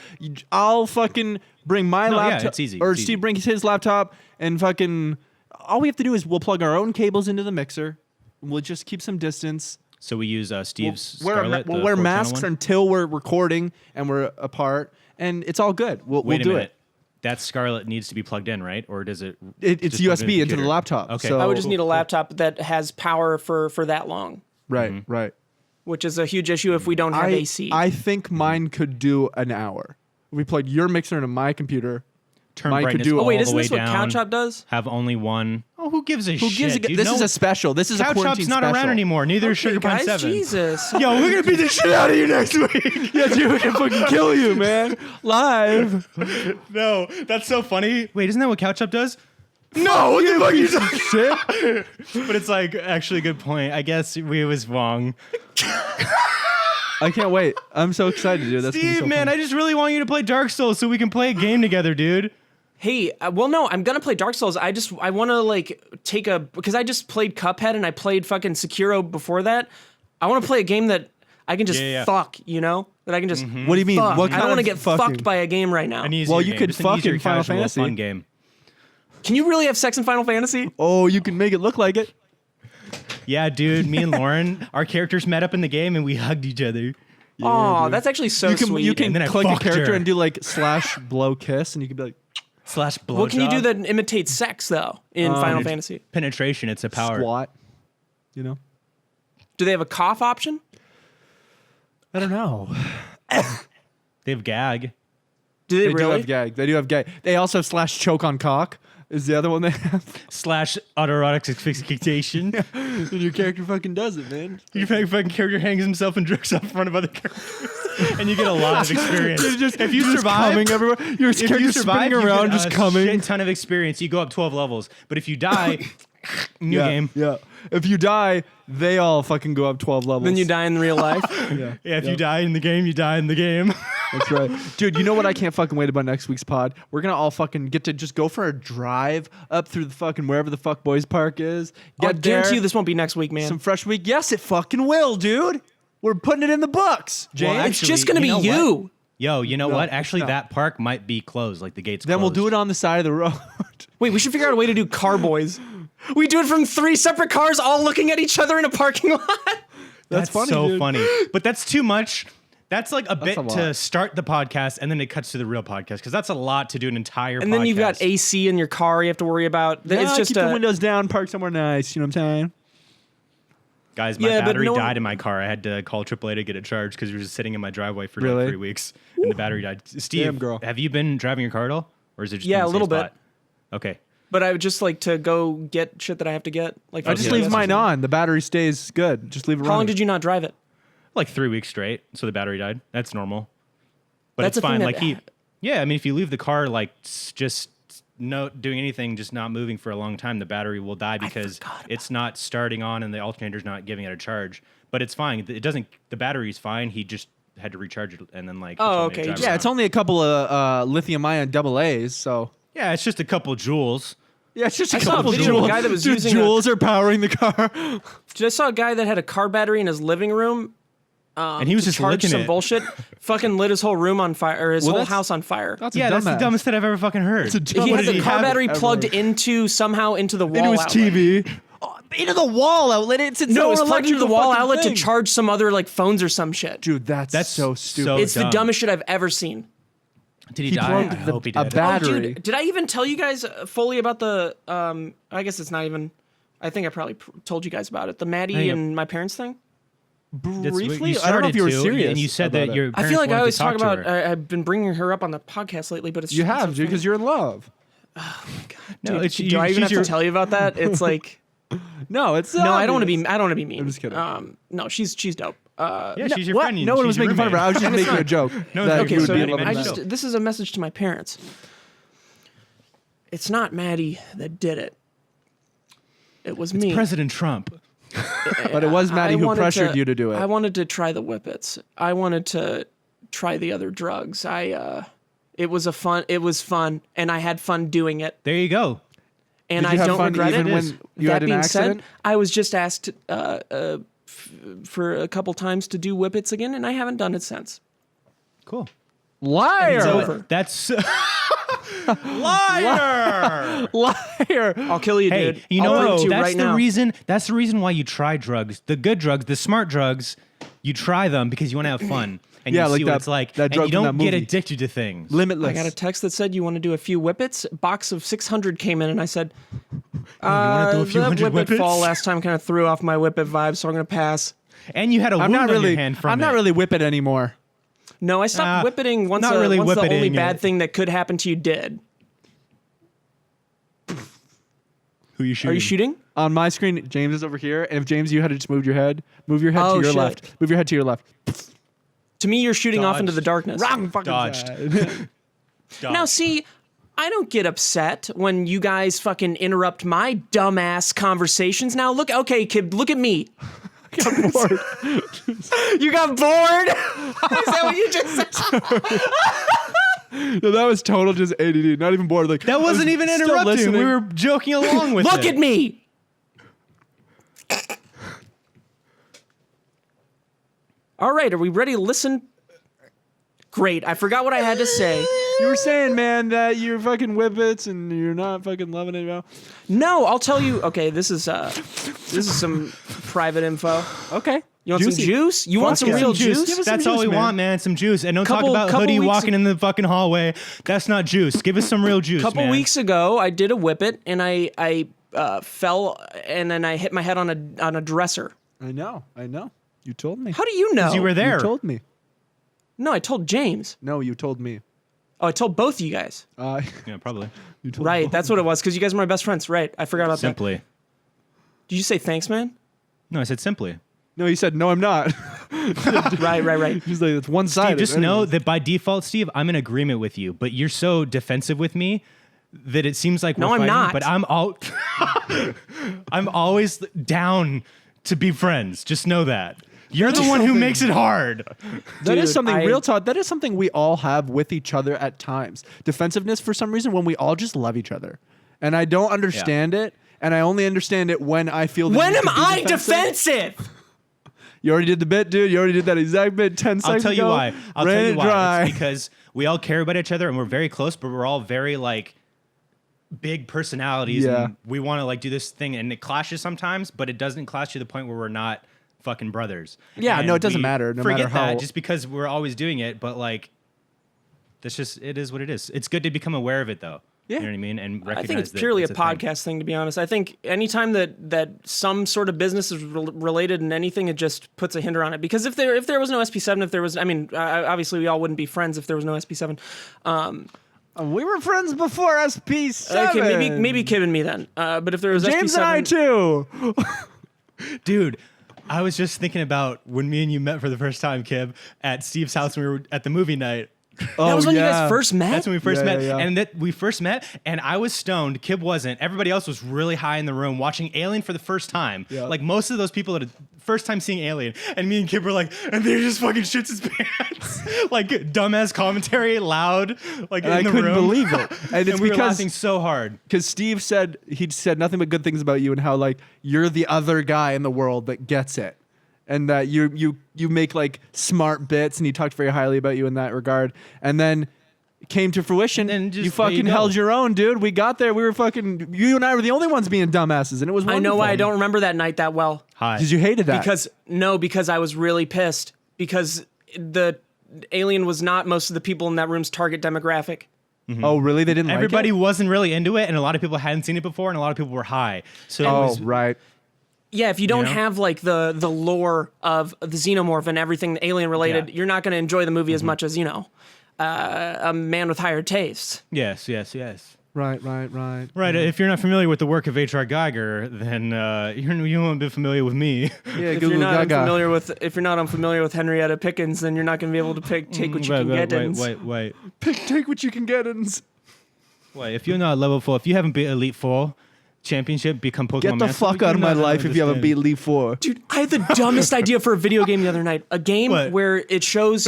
I'll fucking bring my No, yeah, laptop, it's easy, or it's Steve easy. brings his laptop, and fucking. All we have to do is we'll plug our own cables into the mixer. We'll just keep some distance. So we use Steve's We'll Scarlett. wear the 4-channel masks one? until we're recording and we're apart, and it's all good. We'll Wait a do minute. it. That Scarlett needs to be plugged in, right? Or does it? It's just plug USB into the computer? laptop. Okay. So- I would just cool, need a laptop that has power for that long, Right, right. which is a huge issue if we don't have AC. I think mine could do an hour. If we plugged your mixer into my computer. Turn Mine could brightness do it. all oh wait, the isn't way this what down. Couch Shop does? Have only one. Oh, who gives a Who shit? gives a? dude? This No- is a special. This is a Couch quarantine Shop's not special. around anymore. Neither is Sugar Pine Guys, 7. Jesus. Yo, we're gonna beat the shit out of you next week. Yeah, dude, we can fucking kill you, man. Live. No, that's so funny. Wait, isn't that what Couch Shop does? No, what the fuck are you talking shit? But it's like actually a good point. I guess we was wrong. I can't wait. I'm so excited, dude. That's gonna be Steve, so man, fun. I just really want you to play Dark Souls so we can play a game together, dude. Hey, well, no, I'm gonna play Dark Souls. I want to like because I just played Cuphead and I played fucking Sekiro before that. I want to play a game that I can just Yeah. fuck, you know, that I can just. What do you mean? Fuck. What I kind don't want to of get fucking? fucked by a game right now. An easier Well, you game. could Just an fuck easier in Final casual, Fantasy. fun game. Can you really have sex in Final Fantasy? Oh, you can make it look like it. Yeah, dude, me and Lauren, our characters met up in the game and we hugged each other. Oh, that's actually so You can sweet. you can And then I click a fucked character her. and do like slash blow kiss, and you can be like Slash blowjob. What can you do that imitates sex though in Final it's- Fantasy? Penetration, it's a power. squat. You know? Do they have a cough option? I don't know. They have gag. Do they, They do really? have gag. They do have gag. They also have slash choke on cock. Is the other one they have? Slash autoerotic asphyxiation. And your character fucking does it, man. Your fucking character hangs himself and jerks off in front of other characters. And you get a lot of experience. if you You're just survive, coming everywhere. Your if character you survive, spinning you around, get just a coming. shit ton of experience. You go up 12 levels. But if you die, new yeah, game. Yeah. If you die, they all fucking go up 12 levels. Then you die in real life. Yeah. Yeah, if you die in the game, you die in the game. That's right. Dude, you know what I can't fucking wait about next week's pod? We're going to all fucking get to just go for a drive up through the fucking wherever the fuck Boys Park is. I Get guarantee there, you this won't be next week, man. some fresh week. Yes, it fucking will, dude. We're putting it in the books, James. Well, It's just going to be know you. what? Yo, you know what? Actually, not. that park might be closed. Like the gates. Then we'll closed. do it on the side of the road. Wait, we should figure out a way to do car boys. We do it from 3 separate cars all looking at each other in a parking lot. That's funny, so dude. funny. But that's too much. That's like a bit a lot. to start the podcast, and then it cuts to the real podcast because that's a lot to do an entire. And then you've got podcast. AC in your car you have to worry about. It's just keep the windows down, park somewhere nice. You know what I'm saying? Guys, my Yeah, but battery no one- died in my car. I had to call AAA to get it charged because it was just sitting in my driveway for Really? like 3 weeks, and the battery died. Steve, Damn, girl. have you been driving your car at all, or is it just Yeah, in the a same little bit. spot? Okay. But I would just like to go get shit that I have to get. Like I just yeah, leave that's mine easy. on. The battery stays good. Just leave it How long running. did you not drive it? Like 3 weeks straight, so the battery died. That's normal. But That's it's a thing fine. that- Like yeah. I mean, if you leave the car like just no doing anything, just not moving for a long time, the battery will die because forgot about it's not starting on and the alternator's not giving it a charge. But it's fine. It doesn't. The battery's fine. He just had to recharge it and then like. he Oh, told me to okay. drive Yeah, around. it's only a couple of lithium-ion AA's, so... Yeah, it's just a couple joules. Yeah, it's just a I saw a couple video of a joules. guy that was Dude, using a- joules are powering the car. I saw a guy that had a car battery in his living room. And he was to just charge licking some it. bullshit. Fucking lit his whole room on fire, or his Well, whole that's- house on fire. That's Yeah, a that's the dumbass. dumbest thing I've ever fucking heard. It's a dumb- He What had did the he car have battery ever? plugged into the wall Into his outlet. TV. Oh, into the wall outlet. It's its No, own it was plugged into the electrical wall fucking outlet thing. to charge some other like phones or some shit. Dude, that's so stupid. so It's the dumb. dumbest shit I've ever seen. Did he, He die? plugged I hope he a did. bat- Oh, Battery. dude, did I even tell you guys fully about the? I guess it's not even. I think I probably told you guys about it. The Maddie think and my parents thing. That's what Briefly, you I don't know if started you were to, serious. and you said about that it. your. I Parents feel like I wanted always to talk to about. her. I've been bringing her up on the podcast lately, but it's You just have, so dude, funny. because you're in love. No, it's Do I even have to tell you about that? It's like No, it's no, I don't want to obvious. be. I don't want to be mean. I'm just kidding. No, she's dope. Yeah, she's your What? friend. No one she's was your making fun of her. I was roommate. just making a joke. No, that okay, you would so be in anyway, love I with just that. this is a message to my parents. It's not Maddie that did it. It was me. President Trump. But it was Maddie I who wanted pressured you to do it. I wanted to try the whippets. I wanted to try the other drugs. It was fun, and I had fun doing it. There you go. And Did I you have don't fun regret even it. when you that had an being accident? said, I was just asked for a couple times to do whippets again, and I haven't done it since. Cool. Liar! It's over. That's liar. Liar! I'll kill you, Hey, dude. you I'll know bring it what? to you That's right the now. reason. That's the reason why you try drugs. The good drugs, the smart drugs. You try them because you want to have fun and Yeah, you like see that- what it's like. that And drug you from don't that get movie. addicted to things. Limitless. I got a text that said you want to do a few whippets. Box of 600 came in, and I said, wanna do a few the hundred whippet whippets? fall last time kind of threw off my whippet vibe, so I'm gonna pass. And you had a I'm wound not on really. your hand from I'm not it. really whip it anymore. No, I stopped whipping once, not really once the only whipping bad it. thing that could happen to you did. Who you shooting? Are you shooting? On my screen, James is over here, and if James, you had to just move your head Oh, to your shit. left. Move your head to your left. To me, you're shooting off into the Dodged. darkness. Wrong fucking Dodged. side. Now, see, I don't get upset when you guys fucking interrupt my dumbass conversations. Now, look, okay, kid, look at me. You got bored? Is that what you just said? No, that was total just ADD. Not even bored. Like That wasn't even still interrupting. listening. We were joking along with it. Look at me. All right, are we ready to listen? Great. I forgot what I had to say. You were saying, man, that you're fucking whippets and you're not fucking loving it. Now. No, I'll tell you. Okay, this is some private info. Okay. You want Juicy. some juice? You want some yeah. real Juice. juice? Give us That's some all juice, we man. want, man. Some juice. And don't talk Couple about Hoodie weeks walking in the fucking hallway. That's not juice. Give us some real juice, A couple man. weeks ago, I did a whippet and I fell and then I hit my head on a dresser. I know. You told me. How do you know? You were there. You told me. No, I told James. No, you told me. Oh, I told both of you guys. Yeah, probably. You told Right, both. that's what it was because you guys were my best friends. Right, I forgot about Simply. that. Did you say thanks, man? No, I said simply. No, you said no. I'm not. Right. He's like it's one side. Steve, just know that by default, Steve, I'm in agreement with you, but you're so defensive with me that it seems like No, we're I'm fighting, not. But I'm always down to be friends. Just know that. You're the one who makes it hard. That is Dude, something I- real talk. That is something we all have with each other at times. Defensiveness for some reason when we all just love each other, and I don't understand it. And I only understand it when I feel. The When need am to be I defensive? You already did the bit, dude. You already did that exact bit 10 seconds I'll tell you ago. why. I'll Ran tell it you why. dry. It's because we all care about each other and we're very close, but we're all very like big personalities. Yeah. And we want to like do this thing, and it clashes sometimes, but it doesn't clash to the point where we're not fucking brothers. Yeah, And no, it doesn't we matter, no forget matter how- that just because we're always doing it, but like that's just it is what it is. It's good to become aware of it though. Yeah. You know what I mean? And I recognize think it's that purely a it's thing. podcast thing, to be honest. I think anytime that some sort of business is related in anything, it just puts a hinder on it. Because if there was no SP7, if there was, I mean, obviously we all wouldn't be friends if there was no SP7. We were friends before SP7. Okay, maybe Kib and me then. But if there was James SP7, and I too. Dude, I was just thinking about when me and you met for the first time, Kib, at Steve's house when we were at the movie night. that was when you guys first met. That's when we first Yeah, met. yeah, yeah. And that we first met, and I was stoned. Kib wasn't. Everybody else was really high in the room watching Alien for the first time. Yeah. Like most of those people that first time seeing Alien. And me and Kib were like, and they just fucking shits his pants. Like dumbass commentary, loud, like And in I the couldn't room. believe it. And it's we were because laughing so hard. Steve said he'd said nothing but good things about you and how like you're the other guy in the world that gets it. And that you make like smart bits, and he talked very highly about you in that regard. And then it came to fruition. And just you there you fucking go. held your own, dude. We got there. We were fucking. You and I were the only ones being dumbasses, and it was I wonderful. know why I don't remember that night that well. Hi. Because you hated that. Because I was really pissed. Because the Alien was not most of the people in that room's target demographic. Oh, really? They didn't Everybody like it? wasn't really into it, and a lot of people hadn't seen it before, and a lot of people were high. So it Oh, was, right. Yeah, if you don't know? have like the lore of the xenomorph and everything alien related, Yeah. you're not going to enjoy the movie as much as a man with higher tastes. yes. Right. Right. If you're not familiar with the work of H.R. Geiger, then you won't be familiar with me. Yeah, If Google you're not Gaga. unfamiliar with Henrietta Pickens, then you're not going to be able to take what you can get. Wait. Take what you can get and If you're not level 4, if you haven't beat Elite 4 championship, become Pokemon get the Master, fuck you out of my not life if you haven't beat understand. Elite Four. Dude, I had the dumbest idea for a video game the other night. A game What? where it shows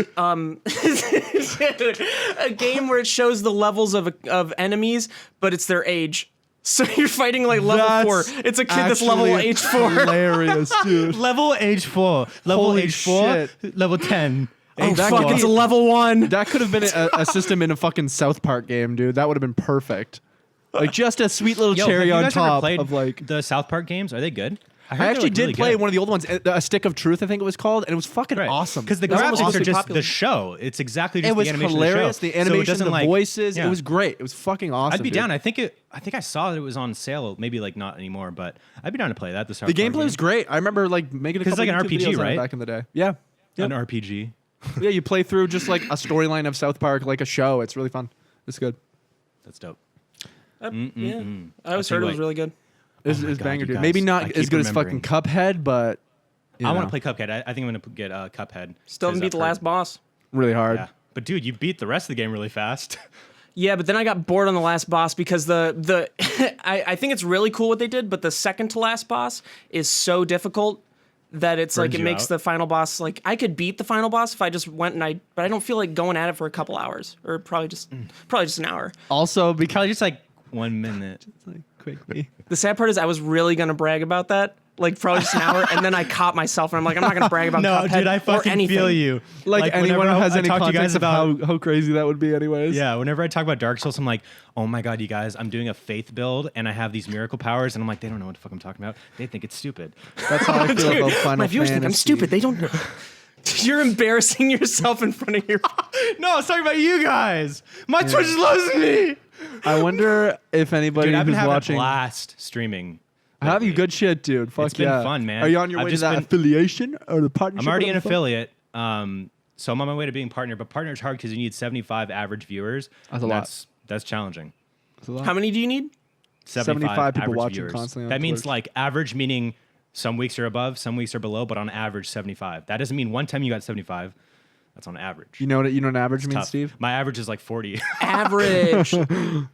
dude, a game where it shows the levels of enemies, but it's their age. So you're fighting like level 4. It's a kid that's level actually age 4. Hilarious, dude. Level age 4. Level Holy age 4. shit. Level 10. Oh that fuck, could it's be- a level 1. That could have been a system in a fucking South Park game, dude. That would have been perfect. Like just a sweet little Yo, cherry have you on guys ever top played of like. the South Park games? Are they good? I heard they're, actually like, did really play good. one of the old ones, A Stick of Truth, I think it was called, and it was fucking awesome. Because the That one was graphics also are just popular. the show. It's exactly just it was the animation hilarious. of the The show. So it animation, doesn't, the like- voices, yeah. it was great. It was fucking awesome. I'd be dude. down. I think I saw that it was on sale. Maybe like not anymore, but I'd be down to play that. The gameplay was great. I remember like making a 'Cause couple it's like an YouTube RPG, videos on it right? back in the day. Yeah. an RPG. Yeah, you play through just like a storyline of South Park, like a show. It's really fun. It's good. That's dope. Yeah, I always tell heard you it was what. really good. It's, my it's God, banger, you dude. guys. Maybe I not keep as good as fucking remembering. Cuphead, but you I know, want to play Cuphead. I think I'm gonna get Cuphead. Still haven't beat the last boss. really hard. Yeah, but dude, you beat the rest of the game really fast. Yeah, but then I got bored on the last boss because the I think it's really cool what they did, but the second to last boss is so difficult that it's like Burns it you makes out. the final boss like I could beat the final boss if I just went but I don't feel like going at it for a couple hours or probably just an hour. Also, because Probably just like 1 minute. like quickly. The sad part is I was really gonna brag about that, like probably just an hour, and then I caught myself and I'm like I'm not gonna brag about No, Cuphead dude, I or fucking anything. feel you. Like anyone whenever who has I any talk to you guys context of about how crazy that would be, anyways. Yeah, whenever I talk about Dark Souls, I'm like, oh my god, you guys, I'm doing a faith build and I have these miracle powers, and I'm like, they don't know what the fuck I'm talking about. They think it's stupid. That's how I feel Dude, about Final my viewers think I'm Fantasy. stupid. They don't. You're embarrassing yourself in front of your. No, I was talking about you guys. My Twitch is losing me. I wonder if anybody Dude, I've been who's having watching. a blast streaming. Have you lately. good shit, dude? Fuck It's been yeah. fun, man. Are you on your I've way to just that been- affiliation or the partnership? I'm already or an whatever the fuck? affiliate, so I'm on my way to being partner. But partner's hard because you need 75 average viewers. That's a and lot. That's challenging. That's a lot. How many do you need? 75 people average watching viewers. constantly on That means Twitch. like average meaning some weeks are above, some weeks are below, but on average 75. That doesn't mean one time you got 75. That's on average. You know what an average means, Tough. Steve? My average is like 40. Average. You know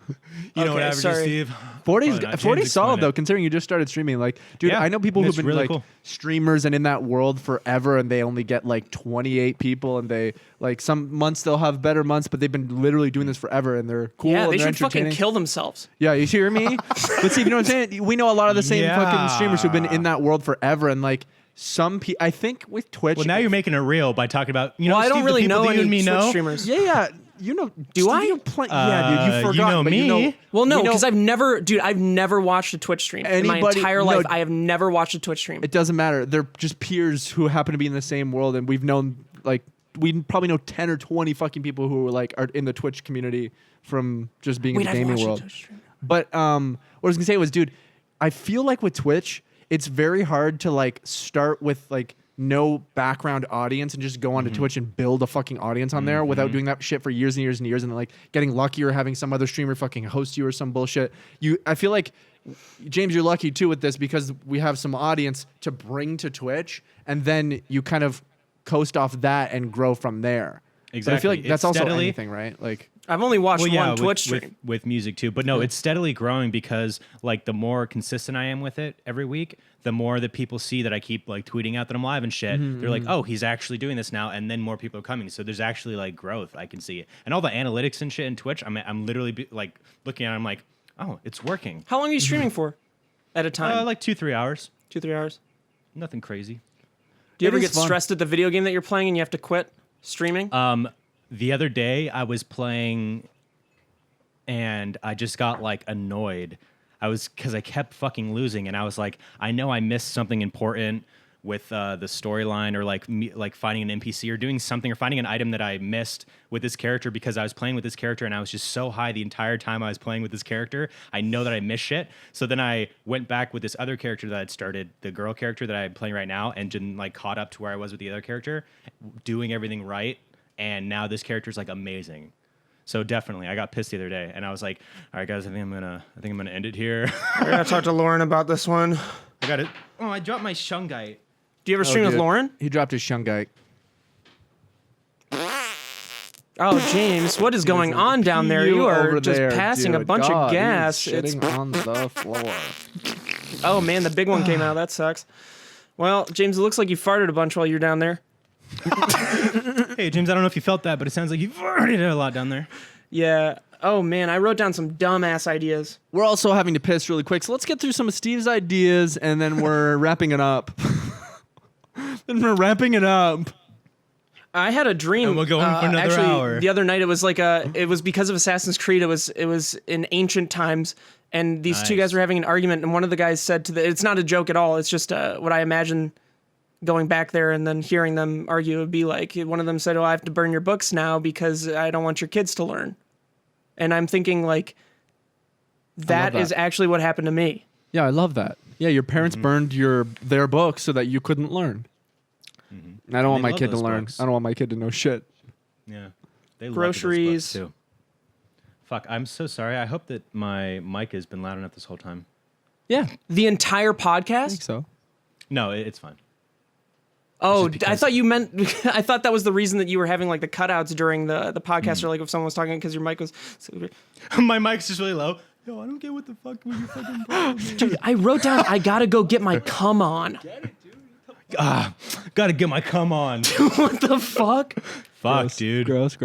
what Okay, average sorry. is, Steve? 40 Probably not. 40 James, solid explain though, it. considering you just started streaming. Like, dude, Yeah, I know people who've it's been really like cool. streamers and in that world forever, and they only get like 28 people, and they like some months they'll have better months, but they've been literally doing this forever, and they're cool. Yeah, and they they're should fucking entertaining. kill themselves. Yeah, you hear me? But Steve, you know what I'm saying? We know a lot of the same fucking streamers who've been in that world forever, and like some people, I think with Twitch. Well, now you're making it real by talking about, Well, I don't Steve, really the people know that you and any me Twitch know. streamers. yeah, you know. Do Steve, I? You yeah, dude, you forgot. you know but me. You know, Well, no, you know- because I've never watched a Twitch stream in my Anybody- entire no, life. I have never watched a Twitch stream. It doesn't matter. They're just peers who happen to be in the same world, and we've known like we probably know 10 or 20 fucking people who are in the Twitch community from just being Wait, in the I've gaming watched a world. Twitch stream. But what I was gonna say was, dude, I feel like with Twitch, it's very hard to like start with like no background audience and just go onto Twitch and build a fucking audience on there without doing that shit for years and years and years, and then like getting lucky or having some other streamer fucking host you or some bullshit. I feel like James, you're lucky too with this because we have some audience to bring to Twitch, and then you kind of coast off that and grow from there. But I feel Exactly. like that's It's also steadily- anything, right? Like, I've only watched one Twitch with, stream. with music too. But no, it's steadily growing because like the more consistent I am with it every week, the more that people see that I keep like tweeting out that I'm live and shit. They're like, oh, he's actually doing this now, and then more people are coming. So there's actually like growth. I can see it, and all the analytics and shit in Twitch. I'm literally like looking at it, I'm like, oh, it's working. How long are you streaming for at a time? Like 2-3 hours. 2-3 hours. Nothing crazy. Do you ever is get fun. stressed at the video game that you're playing and you have to quit streaming? The other day I was playing and I just got like annoyed. Because I kept fucking losing, and I was like, I know I missed something important with the storyline, or like finding an NPC or doing something, or finding an item that I missed with this character because I was playing with this character and I was just so high the entire time I was playing with this character. I know that I missed shit. So then I went back with this other character that I'd started, the girl character that I'm playing right now, and didn't like caught up to where I was with the other character, doing everything right. And now this character is like amazing. So definitely, I got pissed the other day, and I was like, "All right, guys, I think I'm gonna end it here." I gotta talk to Lauren about this one. I got it. Oh, I dropped my shungite. Do you ever stream with dude. Lauren? He dropped his shungite. Oh, James, what is going on down there? You are over just there, passing a dude. bunch God, of he is gas. It's shitting on the floor. oh man, the big one came out. That sucks. Well, James, it looks like you farted a bunch while you're down there. Hey, James, I don't know if you felt that, but it sounds like you've already did a lot down there. Yeah. Oh man, I wrote down some dumbass ideas. We're also having to piss really quick, so let's get through some of Steve's ideas, and then we're wrapping it up. I had a dream. And we'll go on for another actually, hour. The other night, it was like it was because of Assassin's Creed. It was in ancient times, and these two Nice. guys were having an argument, and one of the guys said it's not a joke at all. It's just what I imagine going back there and then hearing them argue would be like. One of them said, "Oh, I have to burn your books now because I don't want your kids to learn," and I'm thinking like that is that. actually what happened to me. Yeah, I love that. Yeah, your parents burned their books so that you couldn't learn. And I don't want They my love kid to those learn. books. I don't want my kid to know shit. Yeah, they love Groceries. those books, too. Fuck, I'm so sorry. I hope that my mic has been loud enough this whole time. Yeah, I The entire podcast. think so. No, it's fine. Oh, Just I because- thought you meant. I thought that was the reason that you were having like the cutouts during the podcast, or like if someone was talking because your mic was. My mic's just really low. Yo, I don't get what the fuck was your fucking problem. Dude, I wrote down. I gotta go get my cum on. Gotta get my cum on. What the fuck? Fuck, dude. Gross.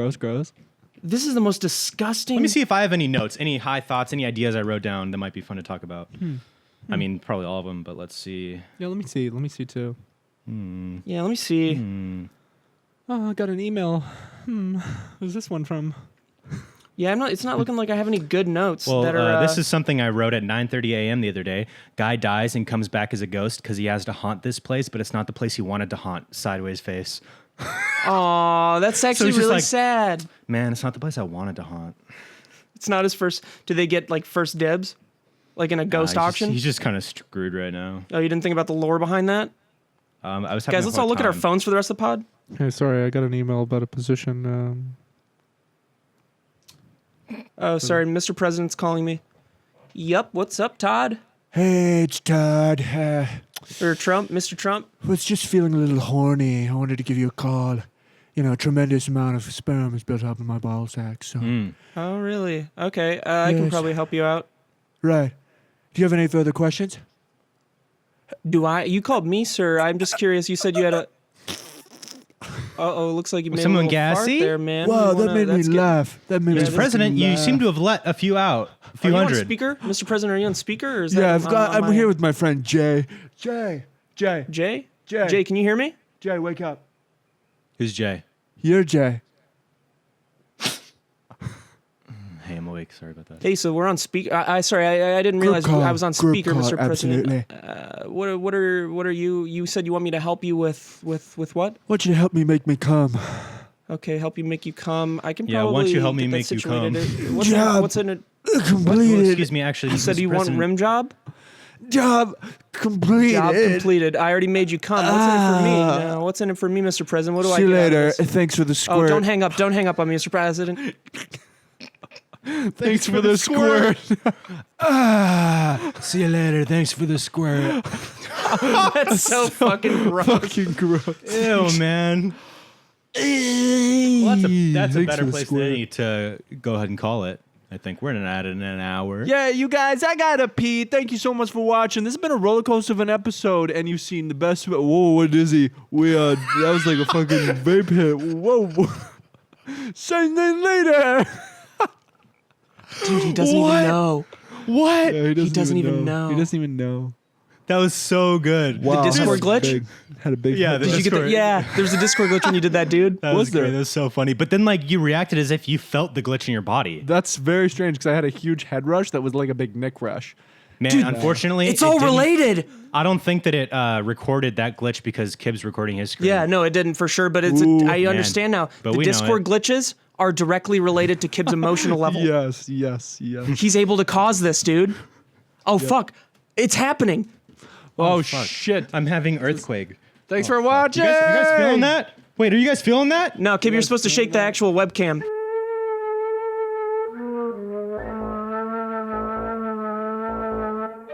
This is the most disgusting. Let me see if I have any notes, any high thoughts, any ideas I wrote down that might be fun to talk about. I mean, probably all of them, but let's see. Yeah, let me see. Let me see too. Yeah, let me see. Oh, I got an email. Who's this one from? Yeah, I'm not. It's not looking like I have any good notes Well, that are. this is something I wrote at 9:30 a.m. the other day. Guy dies and comes back as a ghost because he has to haunt this place, but it's not the place he wanted to haunt. Sideways face. Aw, that's actually it's just really like- sad. Man, it's not the place I wanted to haunt. It's not his first. Do they get like first dibs, like in a ghost auction? He's just kind of screwed right now. Oh, you didn't think about the lore behind that, I was having guys. a Let's hard all look at our time. phones for the rest of the pod. Hey, sorry, I got an email about a position. Oh, sorry, Mr. President's calling me. Yup. What's up, Todd? Hey, it's Todd. Or Trump, Mr. Trump? Was just feeling a little horny. I wanted to give you a call. tremendous amount of sperm is built up in my ball sack. So, Oh, really? Okay. I can Yes. probably help you out. right. Do you have any further questions? Do I? You called me, sir. I'm just curious. You said you had a. Uh-oh, looks like you made someone a little fart gassy? there, man. Wow, You that wanna- made me that's good. laugh. That made me Mr. President, you seem to have let a few out. A few Are you on hundred. speaker? Mr. President, are you on speaker? Or is that Yeah, on I'm my here end? with my friend Jay. Jay. Jay? Jay. Jay, can you hear me? Jay, wake up. Who's Jay? You're Jay. Hey, I'm awake. Sorry about that. Hey, so we're on speaker. Sorry, I didn't realize Group I was on call, speaker, group Mr. call, President. absolutely. What are you? You said you want me to help you with what? I want you to help me make me come. Okay, help you make you come. I can Yeah, probably why don't you help me get that make you situated. come? What's Job. what's in it? Oh, Completed. excuse me. Actually, You said Mr. you want President, rim job? Job completed. Job completed. I already made you come. What's in it for me? Now, what's in it for me, Mr. President? What do I See you get out of later. this? Thanks for the Oh, squirt. don't hang up. Don't hang up on me, Mr. President. Thanks for the squirt. See you later. Thanks for the squirt. That's so fucking gross. Fucking gross. Ew, man. Well, that's a Thanks better for the place than squirt. any to go ahead and call it. I think we're at an hour. Yeah, you guys, I gotta pee. Thank you so much for watching. This has been a roller coaster of an episode, and you've seen the best. Whoa, what is he? That was like a fucking vape hit. Whoa. Send it later. Dude, he doesn't even know. What? Yeah, He doesn't even know. He doesn't even know. That was so good. Wow. Discord had a glitch? big- Had a big. Yeah, head. the Did you get that? Discord. Yeah, there's a Discord glitch when you did that, dude. That was Was there? great. That was so funny. But then, like, you reacted as if you felt the glitch in your body. That's very strange because I had a huge head rush that was like a big neck rush. Man, unfortunately, It's it all didn't- related. I don't think that it recorded that glitch because Kib's recording his screen. Yeah, no, it didn't for sure, but I understand now. But The we know Discord glitches are directly related to Kib's emotional level. Yes. He's able to cause this, dude. Oh, fuck. It's happening. Oh, fuck. shit. I'm having earthquake. Thanks for watching. You guys feeling that? Wait, are you guys feeling that? No, Kib, you're supposed to shake the actual webcam.